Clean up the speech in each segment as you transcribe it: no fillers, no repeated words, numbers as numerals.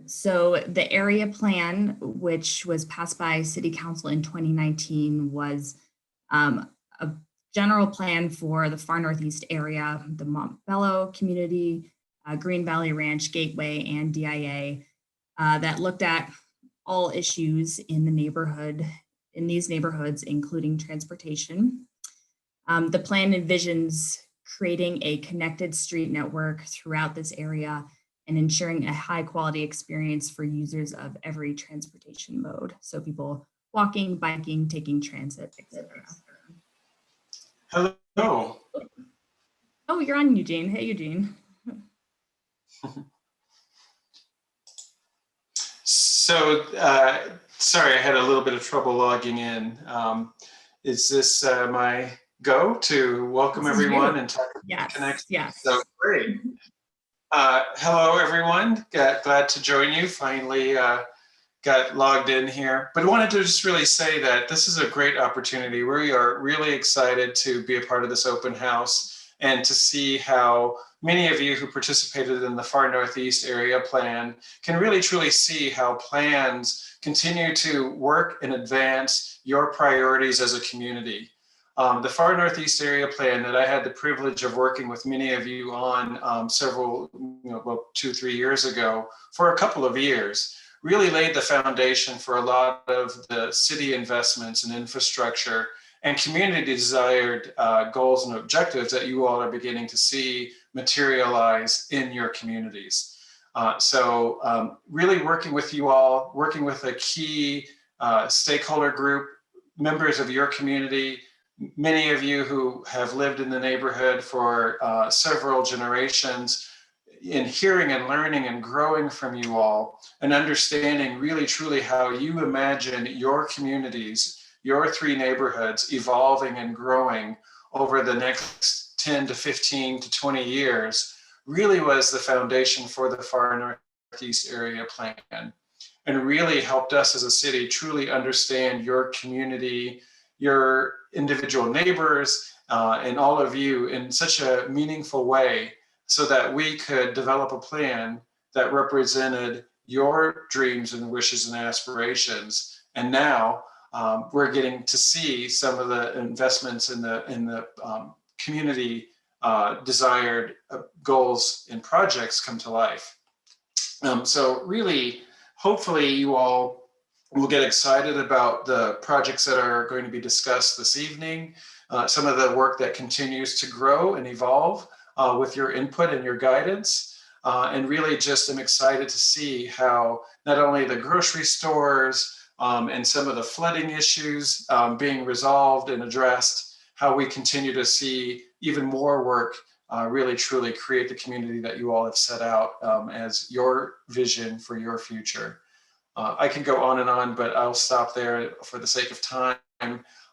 So the area plan, which was passed by City Council in 2019, was a general plan for the far northeast area, the Montbello community, Green Valley Ranch, Gateway, and DIA that looked at all issues in the neighborhood, in these neighborhoods, including transportation. The plan envisions creating a connected street network throughout this area and ensuring a high quality experience for users of every transportation mode. So people walking, biking, taking transit, etc. Hello. Oh, you're on, Eugene. Hey, Eugene. So, sorry, I had a little bit of trouble logging in. Is this my go to welcome everyone and talk about Connect? Yes. So great. Hello, everyone. Glad to join you. Finally got logged in here, but I wanted to just really say that this is a great opportunity. We are really excited to be a part of this open house and to see how many of you who participated in the Far Northeast Area Plan can really truly see how plans continue to work and advance your priorities as a community. The Far Northeast Area Plan that I had the privilege of working with many of you on several, well, 2-3 years ago for a couple of years, really laid the foundation for a lot of the city investments and infrastructure and community desired goals and objectives that you all are beginning to see materialize in your communities. So really working with you all, working with a key stakeholder group, members of your community, many of you who have lived in the neighborhood for several generations, in hearing and learning and growing from you all and understanding really truly how you imagine your communities, your 3 neighborhoods evolving and growing over the next 10 to 15 to 20 years really was the foundation for the Far Northeast Area Plan and really helped us as a city truly understand your community, your individual neighbors, and all of you in such a meaningful way so that we could develop a plan that represented your dreams and wishes and aspirations. And now we're getting to see some of the investments in the community desired goals and projects come to life. So really, hopefully you all will get excited about the projects that are going to be discussed this evening, some of the work that continues to grow and evolve with your input and your guidance. And really just am excited to see how not only the grocery stores and some of the flooding issues being resolved and addressed, how we continue to see even more work really truly create the community that you all have set out as your vision for your future. I can go on, but I'll stop there for the sake of time.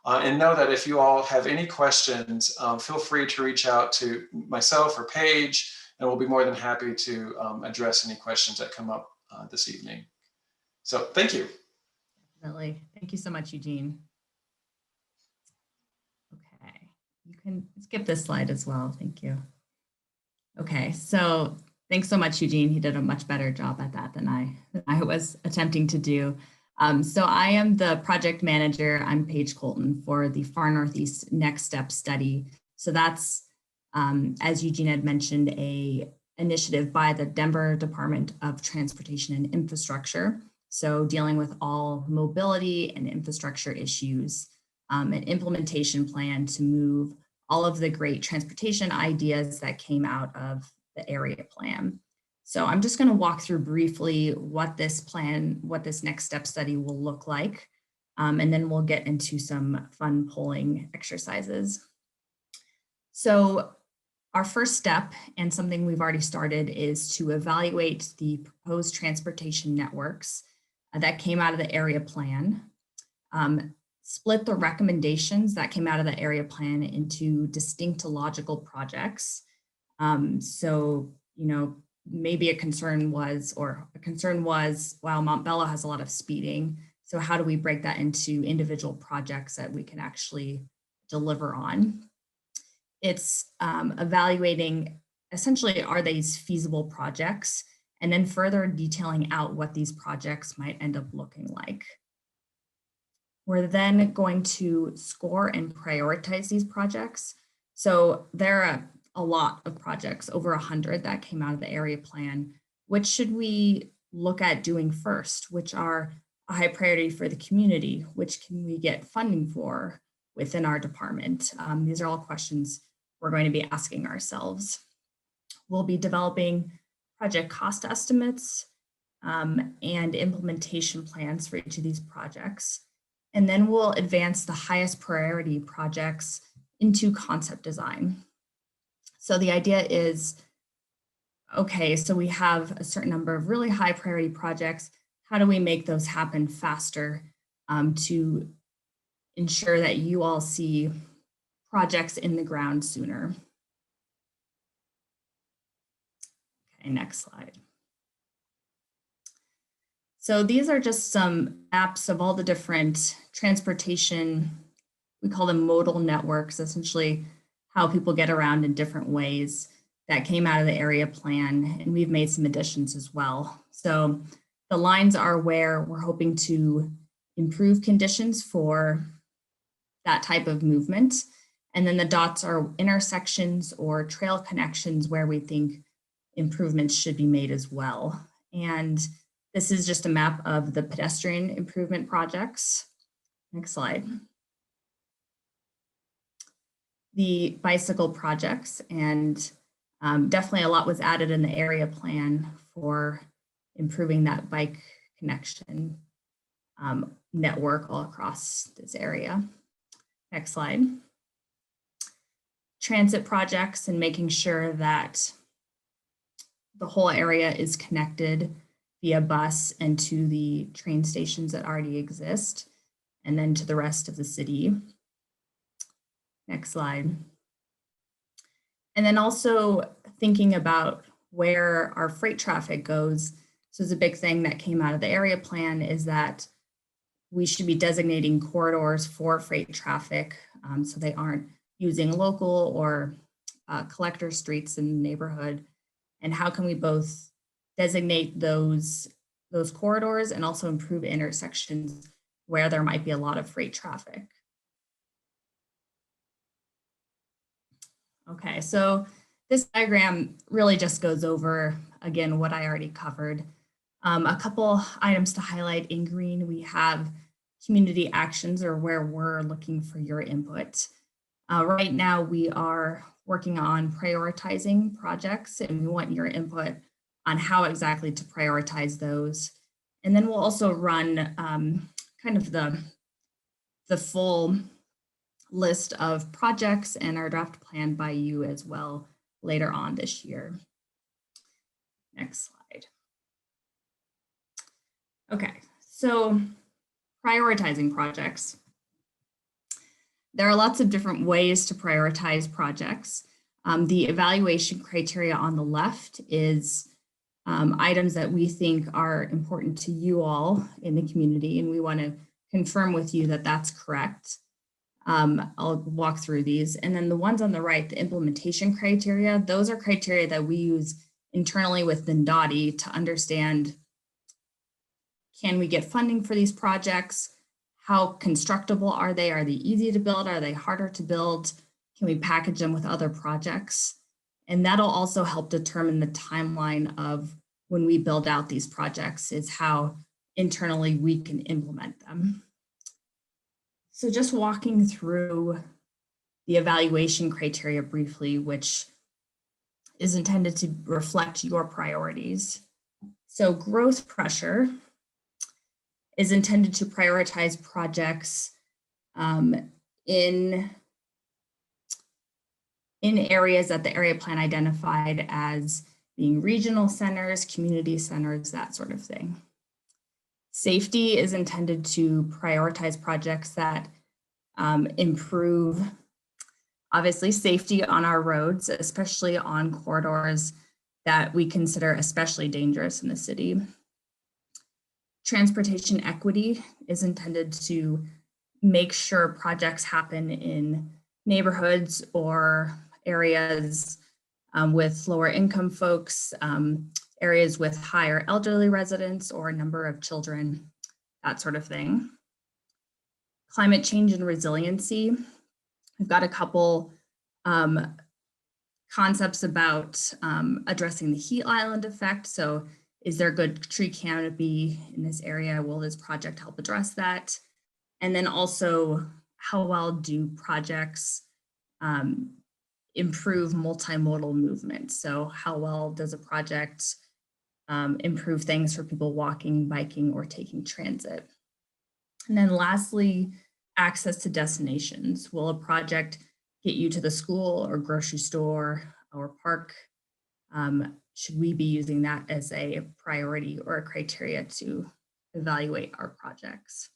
And know that if you all have any questions, feel free to reach out to myself or Paige, and we'll be more than happy to address any questions that come up this evening. So thank you. Definitely. Thank you so much, Eugene. Okay, you can skip this slide as well. Thank you. Okay, so thanks so much, Eugene. He did a much better job at that than I was attempting to do. So I am the project manager. I'm Paige Colton for the Far Northeast Next Step study. So that's, as Eugene had mentioned, a initiative by the Denver Department of Transportation and Infrastructure. So dealing with all mobility and infrastructure issues, an implementation plan to move all of the great transportation ideas that came out of the area plan. So I'm just going to walk through briefly what this plan, what this next step study will look like, and then we'll get into some fun polling exercises. So our first step, and something we've already started, is to evaluate the proposed transportation networks that came out of the area plan, split the recommendations that came out of the area plan into distinct logical projects. So, maybe a concern was, wow, Montbello has a lot of speeding. So how do we break that into individual projects that we can actually deliver on? It's evaluating, essentially, are these feasible projects? and then further detailing out what these projects might end up looking like. We're then going to score and prioritize these projects. So there are a lot of projects, over 100 that came out of the area plan. Which should we look at doing first? Which are a high priority for the community? Which can we get funding for within our department? These are all questions we're going to be asking ourselves. We'll be developing project cost estimates and implementation plans for each of these projects. And then we'll advance the highest priority projects into concept design. So the idea is, okay, so we have a certain number of really high priority projects. How do we make those happen faster to ensure that you all see projects in the ground sooner? Okay, next slide. So these are just some maps of all the different transportation, we call them modal networks, essentially how people get around in different ways that came out of the area plan, and we've made some additions as well. So the lines are where we're hoping to improve conditions for that type of movement. And then the dots are intersections or trail connections where we think improvements should be made as well. And this is just a map of the pedestrian improvement projects. Next slide. The bicycle projects, and definitely a lot was added in the area plan for improving that bike connection network all across this area. Next slide. Transit projects and making sure that the whole area is connected via bus and to the train stations that already exist, and then to the rest of the city. Next slide. And then also thinking about where our freight traffic goes. So it's a big thing that came out of the area plan is that we should be designating corridors for freight traffic so they aren't using local or collector streets in the neighborhood. And how can we both designate those corridors and also improve intersections where there might be a lot of freight traffic? Okay, so this diagram really just goes over, again, what I already covered. A couple items to highlight in green, we have community actions, or where we're looking for your input. Right now, we are working on prioritizing projects, and we want your input on how exactly to prioritize those. And then we'll also run kind of the full list of projects and our draft plan by you as well later on this year. Next slide. Okay, so prioritizing projects. There are lots of different ways to prioritize projects. The evaluation criteria on the left is items that we think are important to you all in the community, and we want to confirm with you that that's correct. I'll walk through these. And then the ones on the right, the implementation criteria, those are criteria that we use internally within DOTI to understand, can we get funding for these projects? How constructible are they? Are they easy to build? Are they harder to build? Can we package them with other projects? And that'll also help determine the timeline of when we build out these projects, is how internally we can implement them. So just walking through the evaluation criteria briefly, which is intended to reflect your priorities. So growth pressure is intended to prioritize projects in areas that the area plan identified as being regional centers, community centers, that sort of thing. Safety is intended to prioritize projects that improve, obviously, safety on our roads, especially on corridors that we consider especially dangerous in the city. Transportation equity is intended to make sure projects happen in neighborhoods or areas with lower income folks, areas with higher elderly residents or a number of children, that sort of thing. Climate change and resiliency. We've got a couple concepts about addressing the heat island effect. So is there good tree canopy in this area? Will this project help address that? And then also, how well do projects improve multimodal movement? So how well does a project improve things for people walking, biking, or taking transit? And then lastly, access to destinations. Will a project get you to the school or grocery store or park? Should we be using that as a priority or a criteria to evaluate our projects?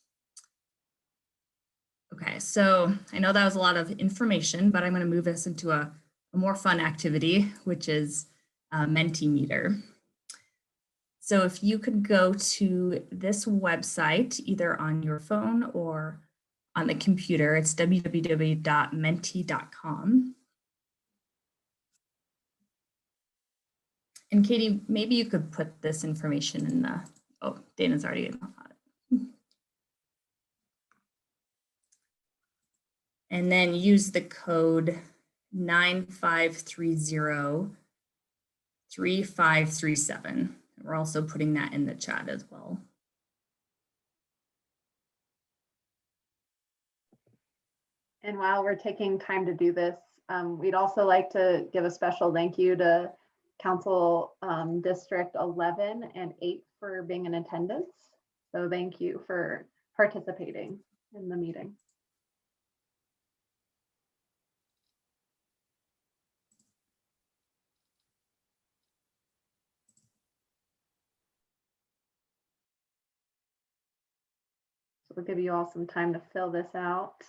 Okay, so I know that was a lot of information, but I'm going to move us into a more fun activity, which is Mentee Meter. So if you could go to this website, either on your phone or on the computer, it's www.mentee.com. And Katie, maybe you could put this information in the, oh, Dana's already on it. And then use the code 9530-3537. We're also putting that in the chat as well. And while we're taking time to do this, we'd also like to give a special thank you to Council District 11 and 8 for being in attendance. So thank you for participating in the meeting. So we'll give you all some time to fill this out.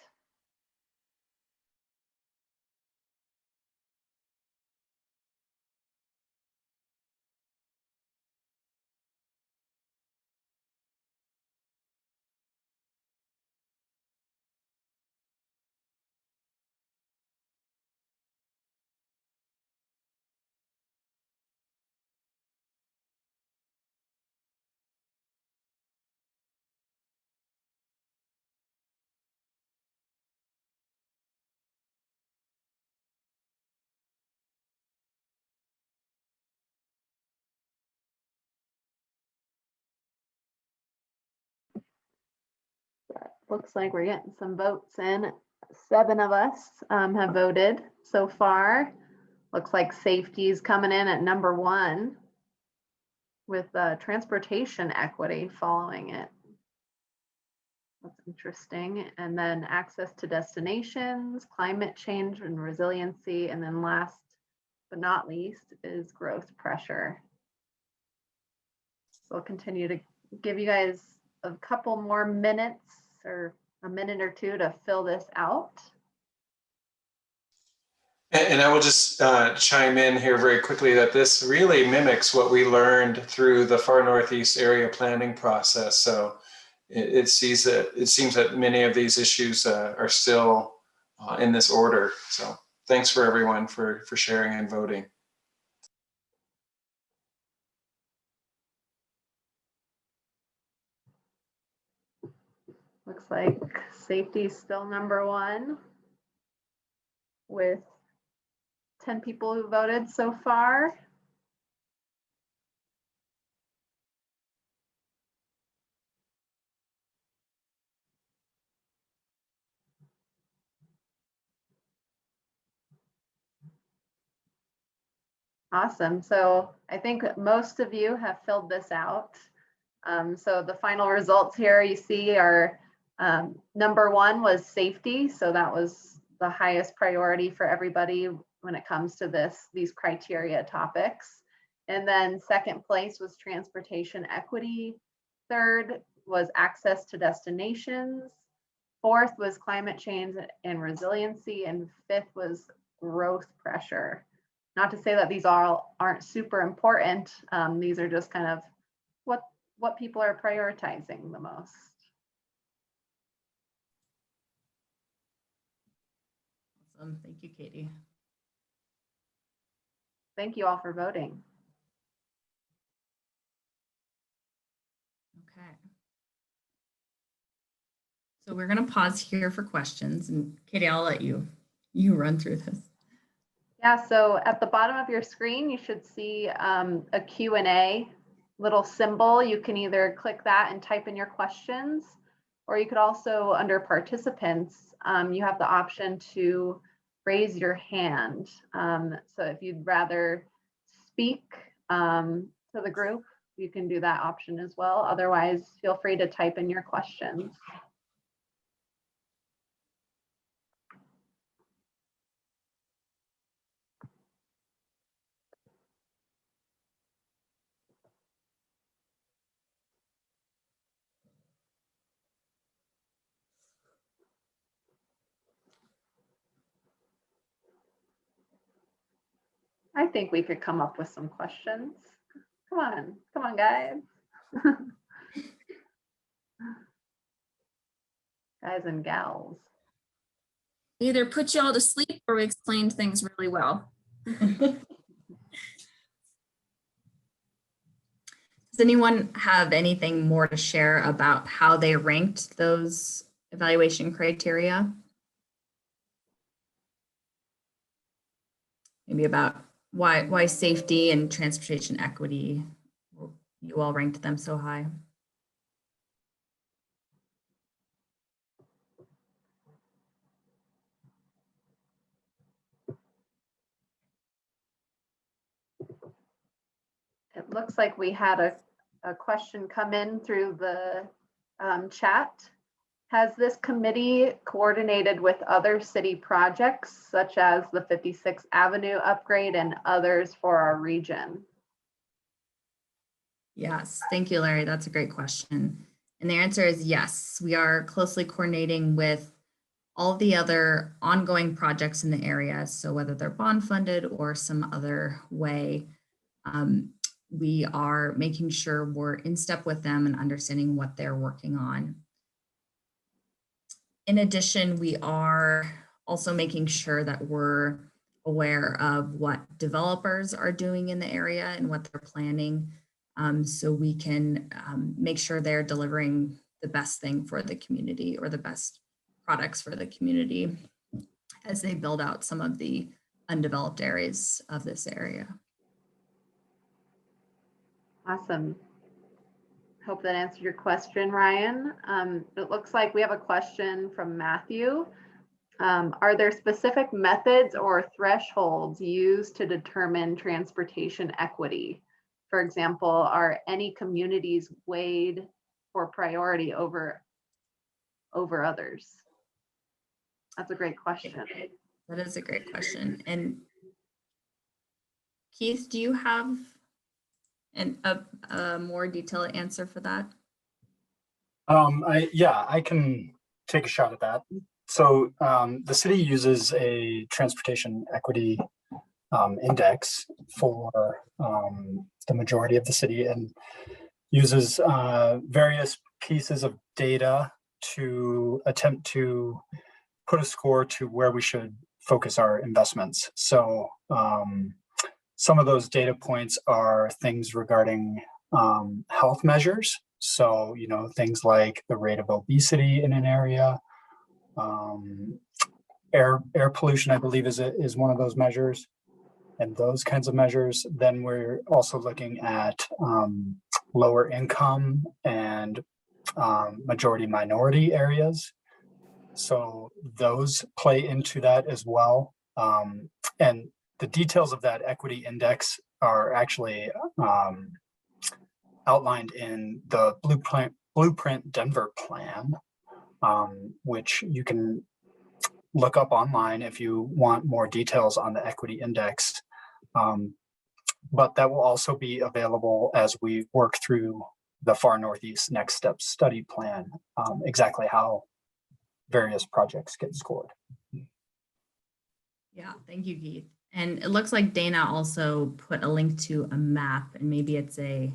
Looks like we're getting some votes in. 7 of us have voted so far. Looks like safety is coming in at #1 with transportation equity following it. That's interesting. And then access to destinations, climate change and resiliency. And then last but not least is growth pressure. So I'll continue to give you guys a couple more minutes or a minute or two to fill this out. And I will just chime in here very quickly that this really mimics what we learned through the far northeast area planning process. So it seems that many of these issues are still in this order. So thanks for everyone for sharing and voting. Looks like safety is still #1 with 10 people who voted so far. Awesome. So I think most of you have filled this out. So the final results here you see are #1 was safety. So that was the highest priority for everybody when it comes to these criteria topics. And then second place was transportation equity. Third was access to destinations. Fourth was climate change and resiliency. And fifth was growth pressure. Not to say that these all aren't super important. These are just kind of what people are prioritizing the most. Awesome. Thank you, Katie. Thank you all for voting. Okay. So we're going to pause here for questions, and Katie, I'll let you run through this. Yeah, so at the bottom of your screen, you should see a Q&A little symbol. You can either click that and type in your questions, or you could also, under participants, you have the option to raise your hand. So if you'd rather speak to the group, you can do that option as well. Otherwise, feel free to type in your questions. I think we could come up with some questions. Come on, guys. Guys and gals. Either put you all to sleep or we explained things really well. Does anyone have anything more to share about how they ranked those evaluation criteria? Maybe about why safety and transportation equity, you all ranked them so high? It looks like we had a question come in through the chat. Has this committee coordinated with other city projects such as the 56th Avenue upgrade and others for our region? Yes, thank you, Larry. That's a great question. And the answer is yes. We are closely coordinating with all the other ongoing projects in the area. So whether they're bond funded or some other way, we are making sure we're in step with them and understanding what they're working on. In addition, we are also making sure that we're aware of what developers are doing in the area and what they're planning, so we can make sure they're delivering the best thing for the community or the best products for the community as they build out some of the undeveloped areas of this area. Awesome. Hope that answered your question, Ryan. It looks like we have a question from Matthew. Are there specific methods or thresholds used to determine transportation equity? For example, are any communities weighed for priority over others? That's a great question. That is a great question. And Keith, do you have a more detailed answer for that? I can take a shot at that. So the city uses a transportation equity index for the majority of the city and uses various pieces of data to attempt to put a score to where we should focus our investments. So some of those data points are things regarding health measures. So, things like the rate of obesity in an area, air pollution, I believe, is one of those measures, and those kinds of measures. Then we're also looking at lower income and majority minority areas. So those play into that as well. And the details of that equity index are actually outlined in the Blueprint Denver plan, which you can look up online if you want more details on the equity index. But that will also be available as we work through the Far Northeast Next Steps study plan, exactly how various projects get scored. Yeah, thank you, Keith. And it looks like Dana also put a link to a map, and maybe is it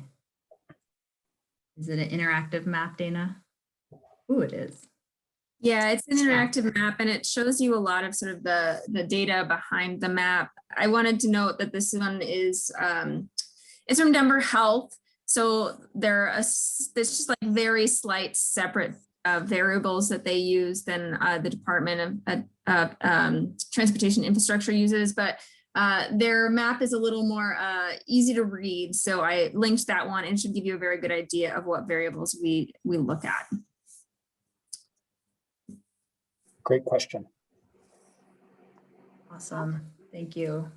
an interactive map, Dana? Ooh, it is. Yeah, it's an interactive map and it shows you a lot of sort of the data behind the map. I wanted to note that this one is it's from Denver Health. So there's just like very slight separate variables that they use than the Department of Transportation Infrastructure uses, but their map is a little more easy to read. So I linked that one and should give you a very good idea of what variables we look at. Great question. Awesome. Thank you.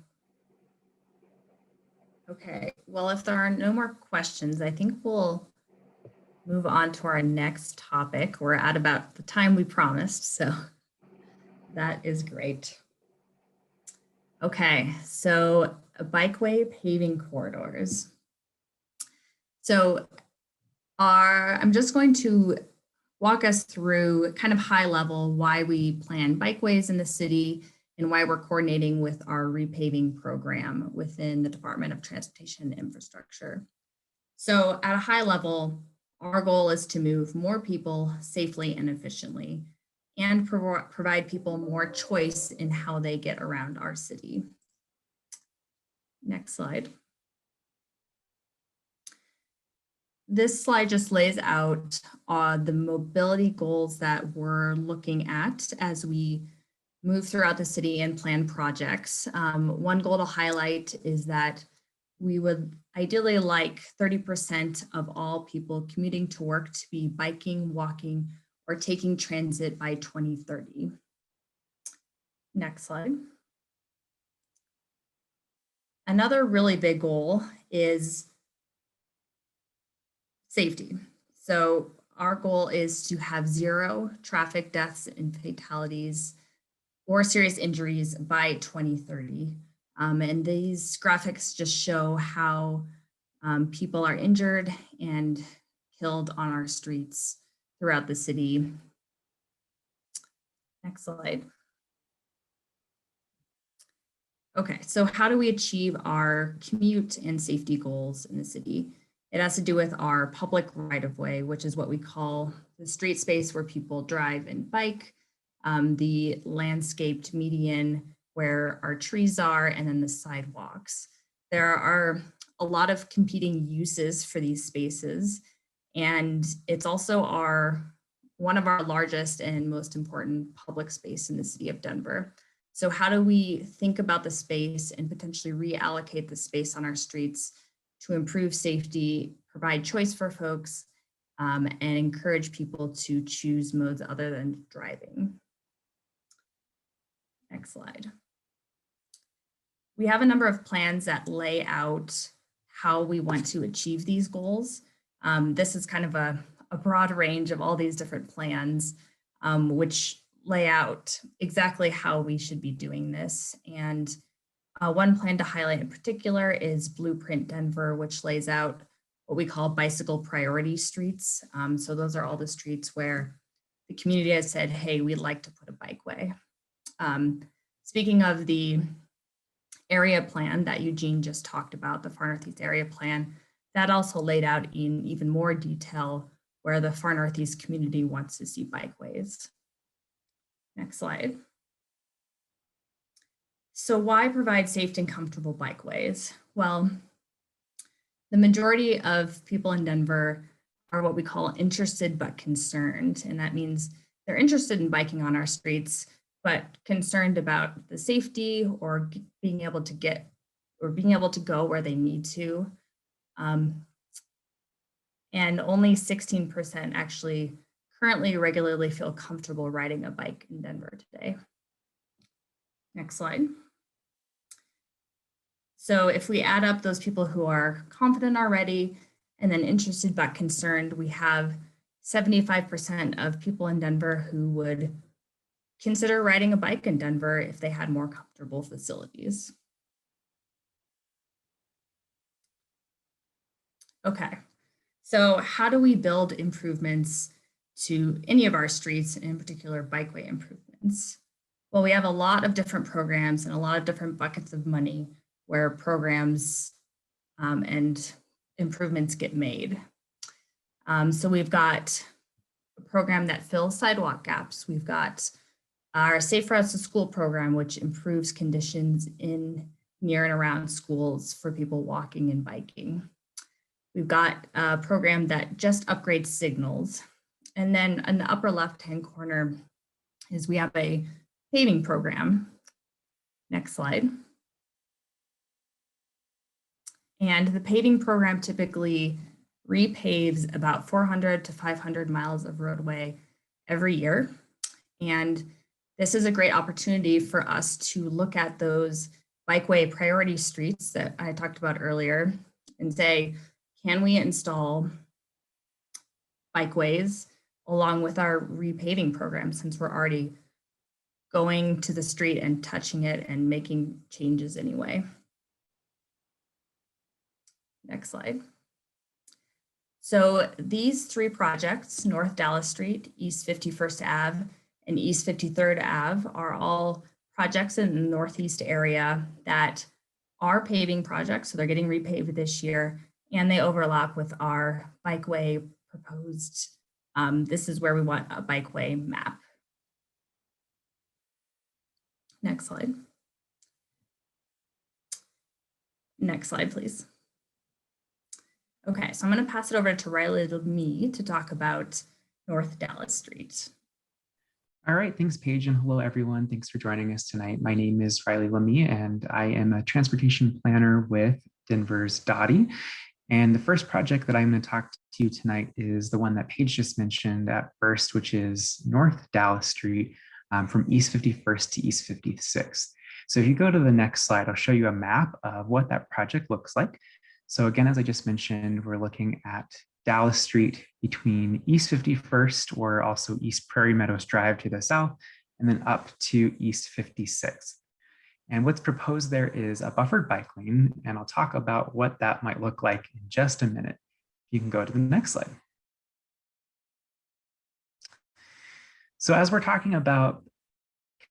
Okay, well, if there are no more questions, I think we'll move on to our next topic. We're at about the time we promised, so that is great. Okay, so bikeway paving corridors. So I'm just going to walk us through kind of high level why we plan bikeways in the city and why we're coordinating with our repaving program within the Department of Transportation and Infrastructure. So at a high level, our goal is to move more people safely and efficiently and provide people more choice in how they get around our city. Next slide. This slide just lays out the mobility goals that we're looking at as we move throughout the city and plan projects. One goal to highlight is that we would ideally like 30% of all people commuting to work to be biking, walking, or taking transit by 2030. Next slide. Another really big goal is safety. So our goal is to have 0 traffic deaths and fatalities or serious injuries by 2030. And these graphics just show how people are injured and killed on our streets throughout the city. Next slide. Okay, so how do we achieve our commute and safety goals in the city? It has to do with our public right-of-way, which is what we call the street space where people drive and bike, the landscaped median where our trees are, and then the sidewalks. There are a lot of competing uses for these spaces, and it's also one of our largest and most important public space in the city of Denver. So how do we think about the space and potentially reallocate the space on our streets to improve safety, provide choice for folks, and encourage people to choose modes other than driving? Next slide. We have a number of plans that lay out how we want to achieve these goals. This is kind of a broad range of all these different plans, which lay out exactly how we should be doing this. And one plan to highlight in particular is Blueprint Denver, which lays out what we call bicycle priority streets. So those are all the streets where the community has said, hey, we'd like to put a bikeway. Speaking of the area plan that Eugene just talked about, the Far Northeast area plan, that also laid out in even more detail where the Far Northeast community wants to see bikeways. Next slide. So why provide safe and comfortable bikeways? Well, the majority of people in Denver are what we call interested but concerned. And that means they're interested in biking on our streets, but concerned about the safety or being able to go where they need to. And only 16% actually currently regularly feel comfortable riding a bike in Denver today. Next slide. So if we add up those people who are confident already and then interested but concerned, we have 75% of people in Denver who would consider riding a bike in Denver if they had more comfortable facilities. Okay, so how do we build improvements to any of our streets, in particular bikeway improvements? Well, we have a lot of different programs and a lot of different buckets of money where programs and improvements get made. So we've got a program that fills sidewalk gaps. We've got our Safe Routes to School program, which improves conditions in, near, and around schools for people walking and biking. We've got a program that just upgrades signals. And then in the upper left-hand corner is we have a paving program. Next slide. And the paving program typically repaves about 400 to 500 miles of roadway every year. And this is a great opportunity for us to look at those bikeway priority streets that I talked about earlier and say, can we install bikeways along with our repaving program, since we're already going to the street and touching it and making changes anyway. Next slide. So these three projects, North Dallas Street, East 51st Ave, and East 53rd Ave, are all projects in the Northeast area that are paving projects. So they're getting repaved this year, and they overlap with our bikeway proposed. This is where we want a bikeway map. Next slide. Next slide, please. Okay, so I'm going to pass it over to Riley Lemie to talk about North Dallas Street. All right, thanks, Paige, and hello, everyone. Thanks for joining us tonight. My name is Riley Lemie, and I am a transportation planner with Denver's Dottie. And the first project that I'm going to talk to you tonight is the one that Paige just mentioned at first, which is North Dallas Street from East 51st to East 56th. So if you go to the next slide, I'll show you a map of what that project looks like. So again, as I just mentioned, we're looking at Dallas Street between East 51st, or also East Prairie Meadows Drive to the south, and then up to East 56th. And what's proposed there is a buffered bike lane, and I'll talk about what that might look like in just a minute. You can go to the next slide. So as we're talking about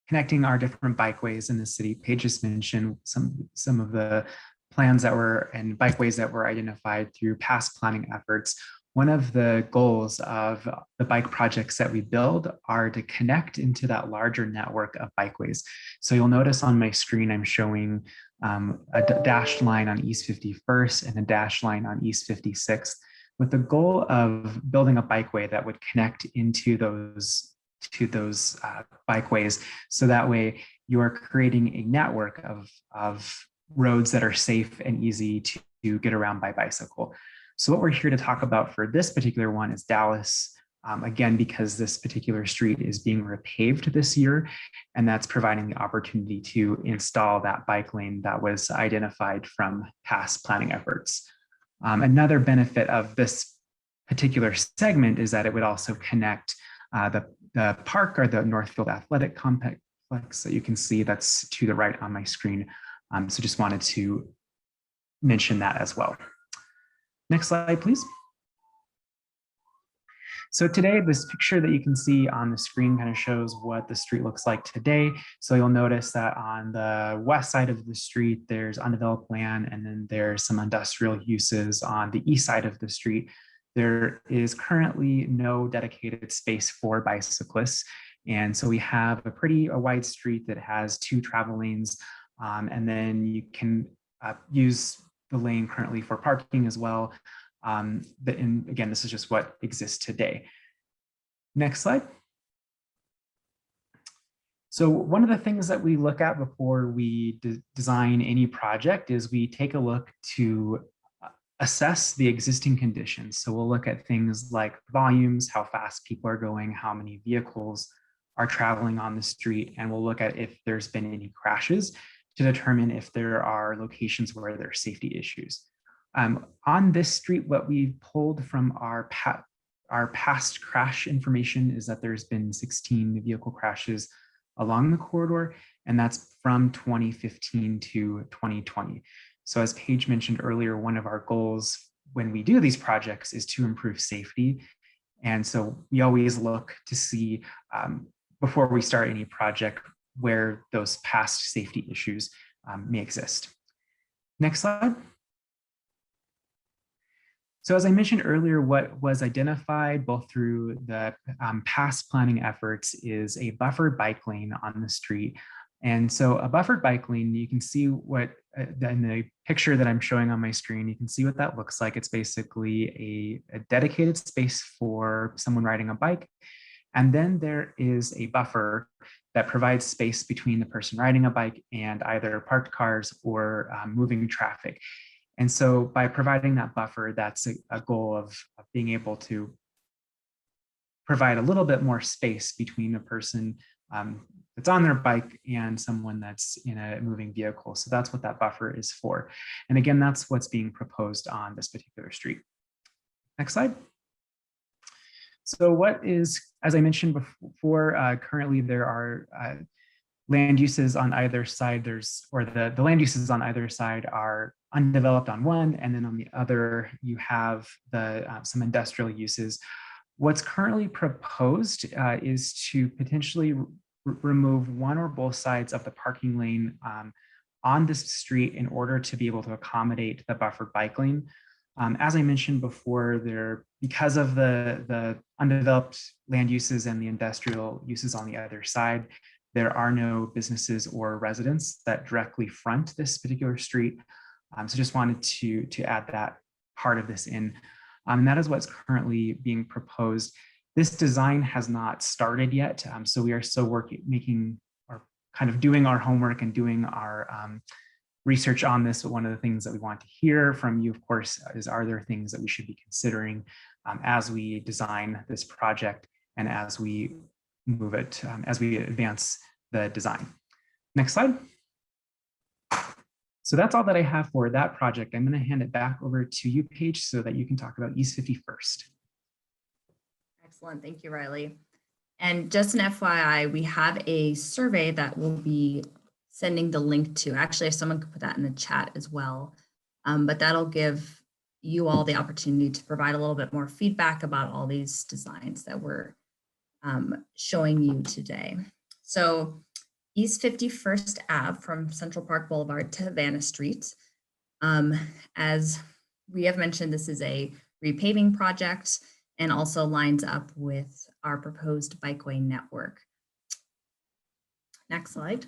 connecting our different bikeways in the city, Paige just mentioned some of the plans that were and bikeways that were identified through past planning efforts. One of the goals of the bike projects that we build are to connect into that larger network of bikeways. So you'll notice on my screen, I'm showing a dashed line on East 51st and a dashed line on East 56th, with the goal of building a bikeway that would connect into those bikeways. So that way you're creating a network of roads that are safe and easy to get around by bicycle. So what we're here to talk about for this particular one is Dallas, again, because this particular street is being repaved this year, and that's providing the opportunity to install that bike lane that was identified from past planning efforts. Another benefit of this particular segment is that it would also connect the park, or the Northfield Athletic Complex that you can see that's to the right on my screen. So just wanted to mention that as well. Next slide, please. So today, this picture that you can see on the screen kind of shows what the street looks like today. So you'll notice that on the west side of the street, there's undeveloped land, and then there's some industrial uses on the east side of the street. There is currently no dedicated space for bicyclists. And so we have a wide street that has two travel lanes. And then you can use the lane currently for parking as well. And again, this is just what exists today. Next slide. So one of the things that we look at before we design any project is we take a look to assess the existing conditions. So we'll look at things like volumes, how fast people are going, how many vehicles are traveling on the street, and we'll look at if there's been any crashes to determine if there are locations where there are safety issues. On this street, what we pulled from our past crash information is that there's been 16 vehicle crashes along the corridor, and that's from 2015 to 2020. So as Paige mentioned earlier, one of our goals when we do these projects is to improve safety. And so we always look to see before we start any project where those past safety issues may exist. Next slide. So as I mentioned earlier, what was identified both through the past planning efforts is a buffered bike lane on the street. And so a buffered bike lane, you can see what in the picture that I'm showing on my screen, you can see what that looks like. It's basically a dedicated space for someone riding a bike. And then there is a buffer that provides space between the person riding a bike and either parked cars or moving traffic. And so by providing that buffer, that's a goal of being able to provide a little bit more space between a person that's on their bike and someone that's in a moving vehicle. So that's what that buffer is for. And again, that's what's being proposed on this particular street. Next slide. So what is, as I mentioned before, currently there are land uses on either side. The land uses on either side are undeveloped on one, and then on the other, you have some industrial uses. What's currently proposed is to potentially remove one or both sides of the parking lane on this street in order to be able to accommodate the buffered bike lane. As I mentioned before, because of the undeveloped land uses and the industrial uses on the other side, there are no businesses or residents that directly front this particular street. So just wanted to add that part of this in. And that is what's currently being proposed. This design has not started yet. So we are still doing our homework and doing our research on this. But one of the things that we want to hear from you, of course, is are there things that we should be considering as we design this project and as we move it, as we advance the design. Next slide. So that's all that I have for that project. I'm going to hand it back over to you, Paige, so that you can talk about East 51st. Excellent. Thank you, Riley. And just an FYI, we have a survey that we'll be sending the link to. Actually, if someone could put that in the chat as well, but that'll give you all the opportunity to provide a little bit more feedback about all these designs that we're showing you today. So East 51st Ave from Central Park Boulevard to Havana Street. As we have mentioned, this is a repaving project and also lines up with our proposed bikeway network. Next slide.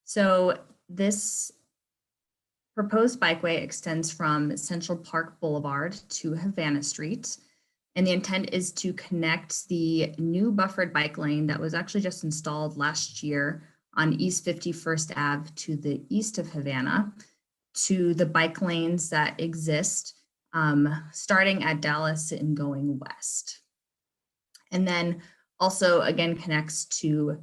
So this proposed bikeway extends from Central Park Boulevard to Havana Street. And the intent is to connect the new buffered bike lane that was actually just installed last year on East 51st Ave to the east of Havana to the bike lanes that exist starting at Dallas and going west. And then also again connects to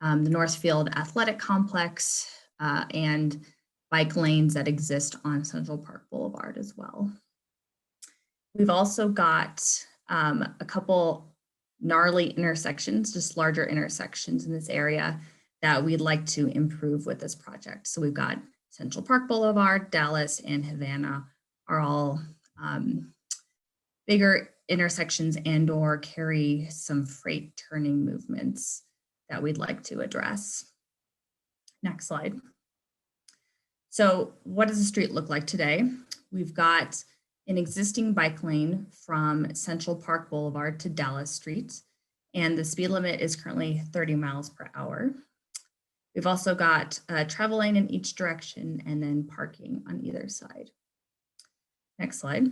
the Northfield Athletic Complex and bike lanes that exist on Central Park Boulevard as well. We've also got a couple gnarly intersections, just larger intersections in this area that we'd like to improve with this project. So we've got Central Park Boulevard, Dallas, and Havana are all bigger intersections and or carry some freight turning movements that we'd like to address. Next slide. So what does the street look like today? We've got an existing bike lane from Central Park Boulevard to Dallas Street, and the speed limit is currently 30 miles per hour. We've also got a travel lane in each direction and then parking on either side. Next slide.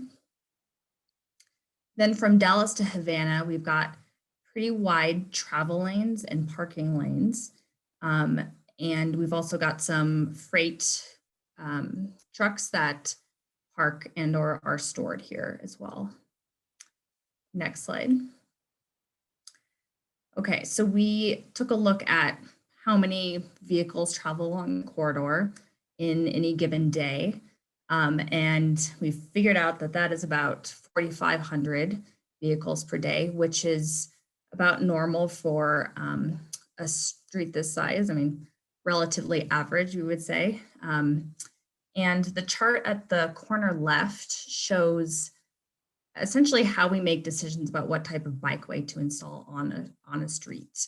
Then from Dallas to Havana, we've got pretty wide travel lanes and parking lanes. And we've also got some freight trucks that park and or are stored here as well. Next slide. Okay, so we took a look at how many vehicles travel along the corridor in any given day. And we figured out that that is about 4,500 vehicles per day, which is about normal for a street this size. I mean, relatively average, we would say. And the chart at the corner left shows essentially how we make decisions about what type of bikeway to install on a street.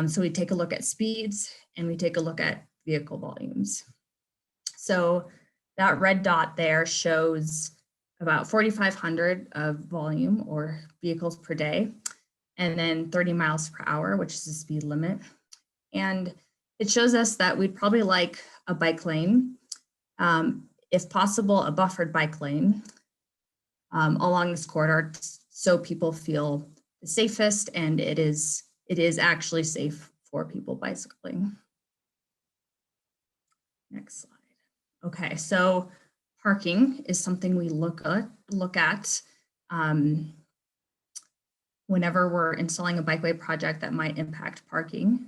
So we take a look at speeds and we take a look at vehicle volumes. So that red dot there shows about 4,500 of volume or vehicles per day. and then 30 miles per hour, which is the speed limit. And it shows us that we'd probably like a bike lane, if possible, a buffered bike lane along this corridor, so people feel the safest, and it is actually safe for people bicycling. Next slide. Okay, so parking is something we look at whenever we're installing a bikeway project that might impact parking.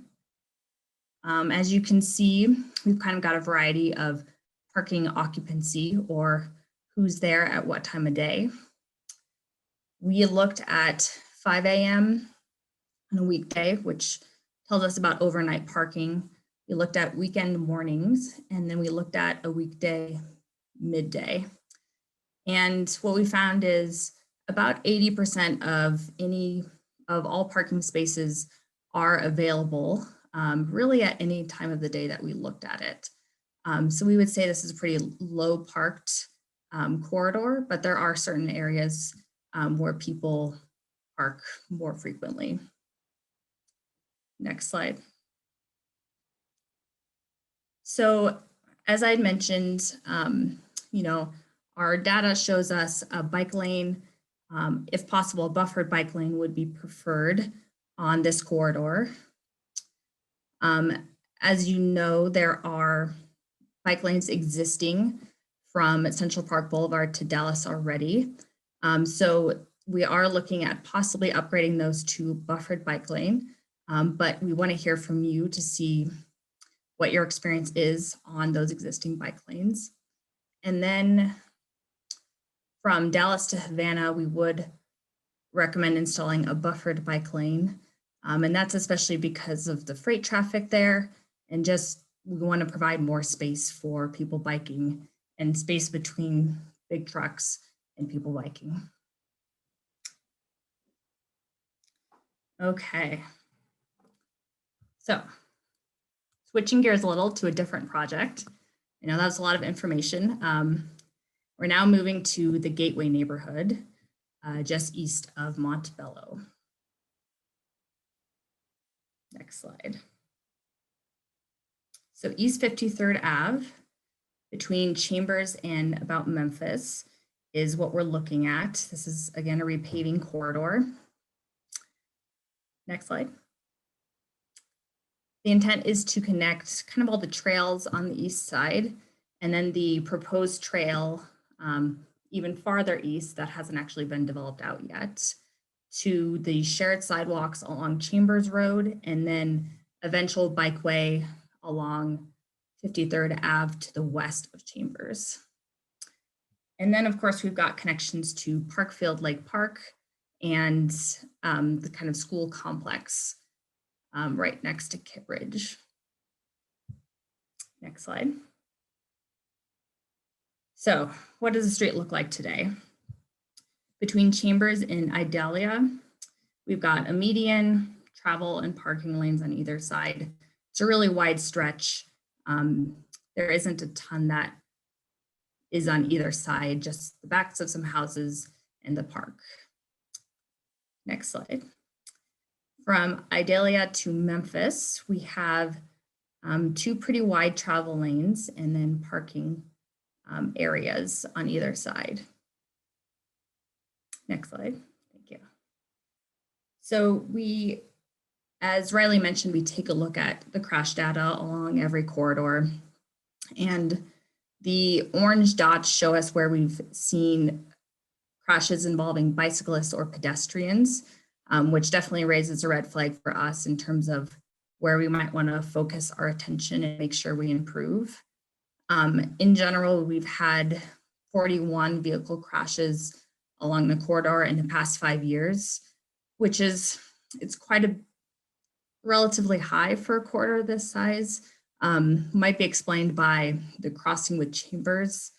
As you can see, we've kind of got a variety of parking occupancy, or who's there at what time of day. We looked at 5 a.m. on a weekday, which tells us about overnight parking. We looked at weekend mornings, and then we looked at a weekday midday. And what we found is about 80% of all parking spaces are available really at any time of the day that we looked at it. So we would say this is a pretty low parked corridor, but there are certain areas where people park more frequently. Next slide. So as I mentioned, our data shows us a bike lane, if possible, a buffered bike lane would be preferred on this corridor. As you know, there are bike lanes existing from Central Park Boulevard to Dallas already. So we are looking at possibly upgrading those to buffered bike lane, but we want to hear from you to see what your experience is on those existing bike lanes. And then from Dallas to Havana, we would recommend installing a buffered bike lane. And that's especially because of the freight traffic there, and just we want to provide more space for people biking and space between big trucks and people biking. Okay. So switching gears a little to a different project. I know that was a lot of information. We're now moving to the Gateway neighborhood, just east of Montbello. Next slide. So East 53rd Ave, between Chambers and about Memphis, is what we're looking at. This is, again, a repaving corridor. Next slide. The intent is to connect kind of all the trails on the east side, and then the proposed trail even farther east that hasn't actually been developed out yet, to the shared sidewalks along Chambers Road, and then eventual bikeway along 53rd Ave to the west of Chambers. And then, of course, we've got connections to Parkfield Lake Park and the kind of school complex right next to Kittredge. Next slide. So what does the street look like today? Between Chambers and Idalia, we've got a median, travel and parking lanes on either side. It's a really wide stretch. There isn't a ton that is on either side, just the backs of some houses and the park. Next slide. From Idalia to Memphis, we have two pretty wide travel lanes and then parking areas on either side. Next slide. Thank you. So we, as Riley mentioned, we take a look at the crash data along every corridor, and the orange dots show us where we've seen crashes involving bicyclists or pedestrians, which definitely raises a red flag for us in terms of where we might want to focus our attention and make sure we improve. In general, we've had 41 vehicle crashes along the corridor in the past 5 years, which is, it's quite a relatively high for a corridor this size. Might be explained by the crossing with Chambers,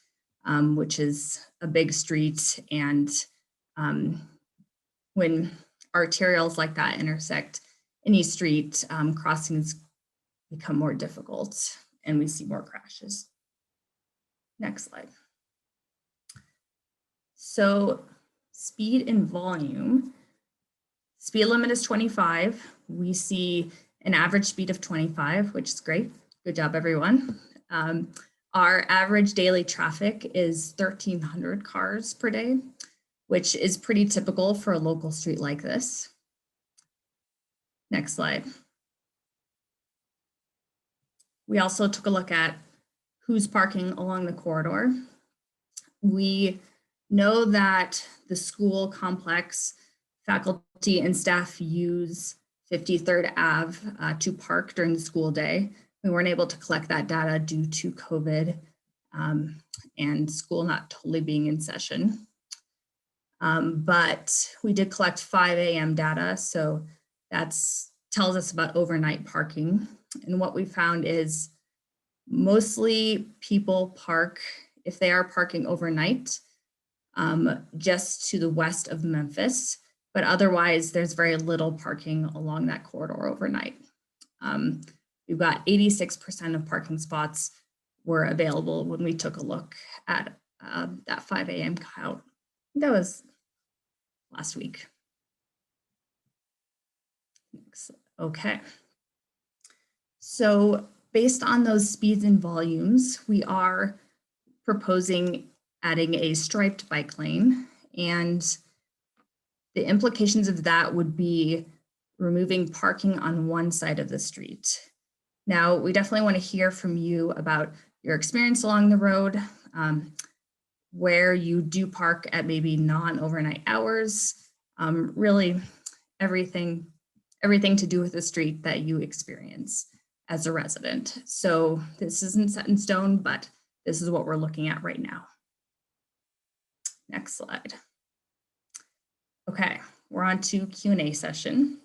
which is a big street, and when arterials like that intersect any street, crossings become more difficult and we see more crashes. Next slide. So speed and volume. Speed limit is 25. We see an average speed of 25, which is great. Good job, everyone. Our average daily traffic is 1,300 cars per day, which is pretty typical for a local street like this. Next slide. We also took a look at who's parking along the corridor. We know that the school complex faculty and staff use 53rd Ave to park during the school day. We weren't able to collect that data due to COVID and school not totally being in session. But we did collect 5 a.m. data, so that's tells us about overnight parking. And what we found is mostly people park, if they are parking overnight, just to the west of Memphis, but otherwise there's very little parking along that corridor overnight. We've got 86% of parking spots were available when we took a look at that 5 a.m. count. That was last week. Okay. So based on those speeds and volumes, we are proposing adding a striped bike lane, and the implications of that would be removing parking on one side of the street. Now, we definitely want to hear from you about your experience along the road, where you do park at maybe non-overnight hours, really everything to do with the street that you experience as a resident. So this isn't set in stone, but this is what we're looking at right now. Next slide. Okay, we're on to Q&A session.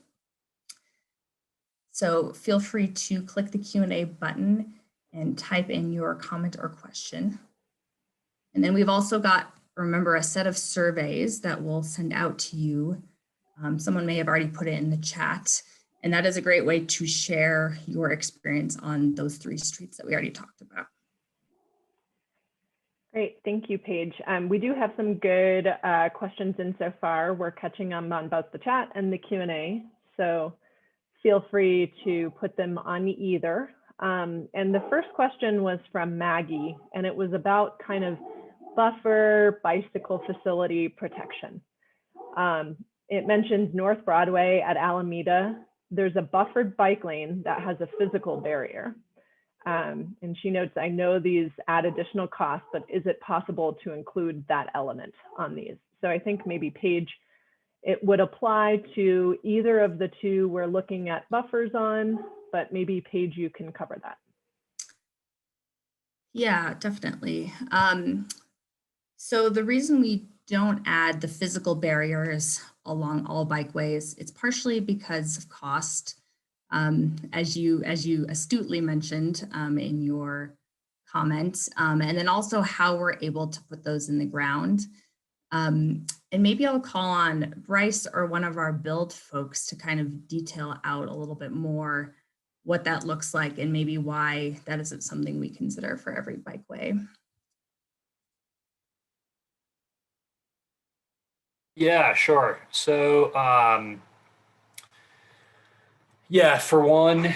So feel free to click the Q&A button and type in your comment or question. And then we've also got, remember, a set of surveys that we'll send out to you. Someone may have already put it in the chat, and that is a great way to share your experience on those 3 streets that we already talked about. Great, thank you, Paige. We do have some good questions in so far. We're catching on both the chat and the Q&A, so feel free to put them on either. And the first question was from Maggie, and it was about kind of buffer bicycle facility protection. It mentions North Broadway at Alameda. There's a buffered bike lane that has a physical barrier. And she notes, I know these add additional costs, but is it possible to include that element on these? So I think maybe Paige, it would apply to either of the 2 we're looking at buffers on, but maybe Paige, you can cover that. Yeah, definitely. So the reason we don't add the physical barriers along all bikeways, it's partially because of cost. As you astutely mentioned in your comments, and then also how we're able to put those in the ground. And maybe I'll call on Bryce or one of our build folks to kind of detail out a little bit more what that looks like and maybe why that isn't something we consider for every bikeway. Yeah, sure. So, yeah, for one,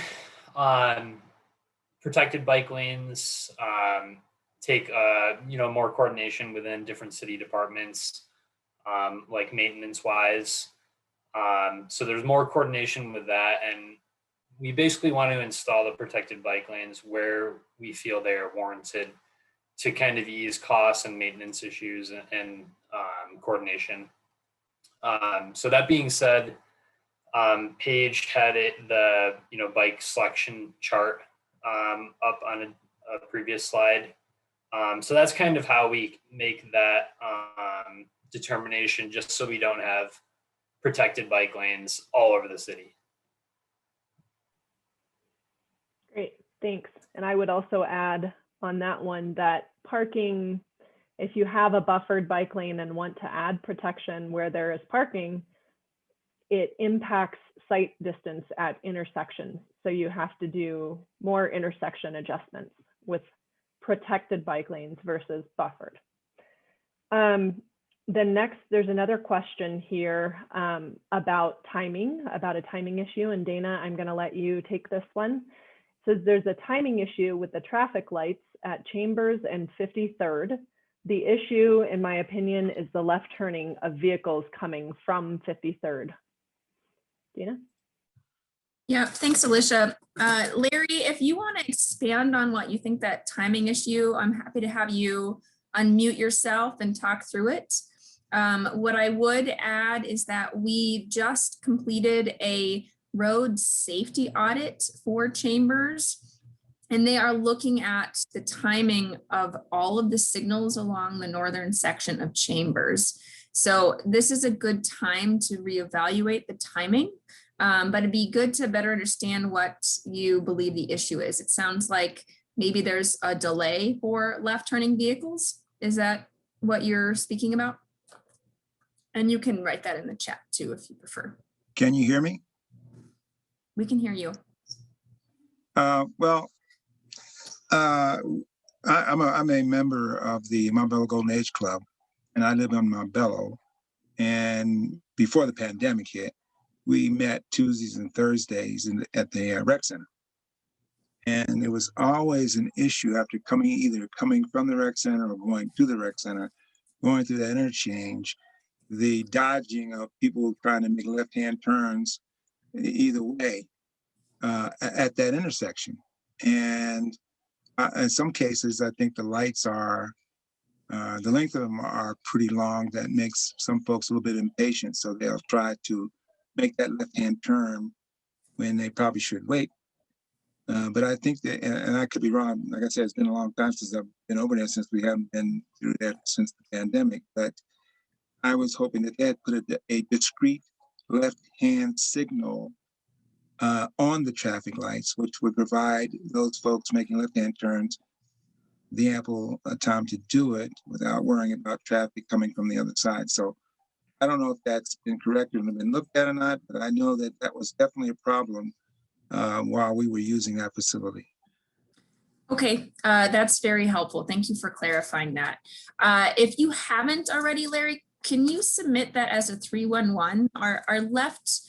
protected bike lanes take more coordination within different city departments, like maintenance wise. So there's more coordination with that, and we basically want to install the protected bike lanes where we feel they are warranted to kind of ease costs and maintenance issues and coordination. So that being said, Paige had the bike selection chart up on a previous slide. So that's kind of how we make that determination, just so we don't have protected bike lanes all over the city. Great, thanks. And I would also add on that one that parking, if you have a buffered bike lane and want to add protection where there is parking, it impacts sight distance at intersections. So you have to do more intersection adjustments with protected bike lanes versus buffered. then next, there's another question here about a timing issue. And Dana, I'm going to let you take this one. It says there's a timing issue with the traffic lights at Chambers and 53rd. The issue, in my opinion, is the left turning of vehicles coming from 53rd. Dana? Yeah, thanks, Alicia. Larry, if you want to expand on what you think that timing issue, I'm happy to have you unmute yourself and talk through it. What I would add is that we just completed a road safety audit for Chambers, and they are looking at the timing of all of the signals along the northern section of Chambers. So this is a good time to reevaluate the timing. But it'd be good to better understand what you believe the issue is. It sounds like maybe there's a delay for left turning vehicles. Is that what you're speaking about? And you can write that in the chat too, if you prefer. Can you hear me? We can hear you. I'm a member of the Montbello Golden Age Club, and I live in Montbello. And before the pandemic hit, we met Tuesdays and Thursdays at the rec center. And it was always an issue after either coming from the rec center or going to the rec center, going through that interchange, the dodging of people trying to make left-hand turns either way at that intersection. And in some cases, I think the lights are, the length of them are pretty long. That makes some folks a little bit impatient. So they'll try to make that left-hand turn when they probably should wait. But I think that, and I could be wrong, like I said, it's been a long time since I've been over there, since we haven't been through that since the pandemic. But I was hoping that they had put a discrete left-hand signal on the traffic lights, which would provide those folks making left-hand turns the ample time to do it without worrying about traffic coming from the other side. So I don't know if that's been corrected and been looked at or not, but I know that that was definitely a problem while we were using that facility. Okay, that's very helpful. Thank you for clarifying that. If you haven't already, Larry, can you submit that as a 311? Our left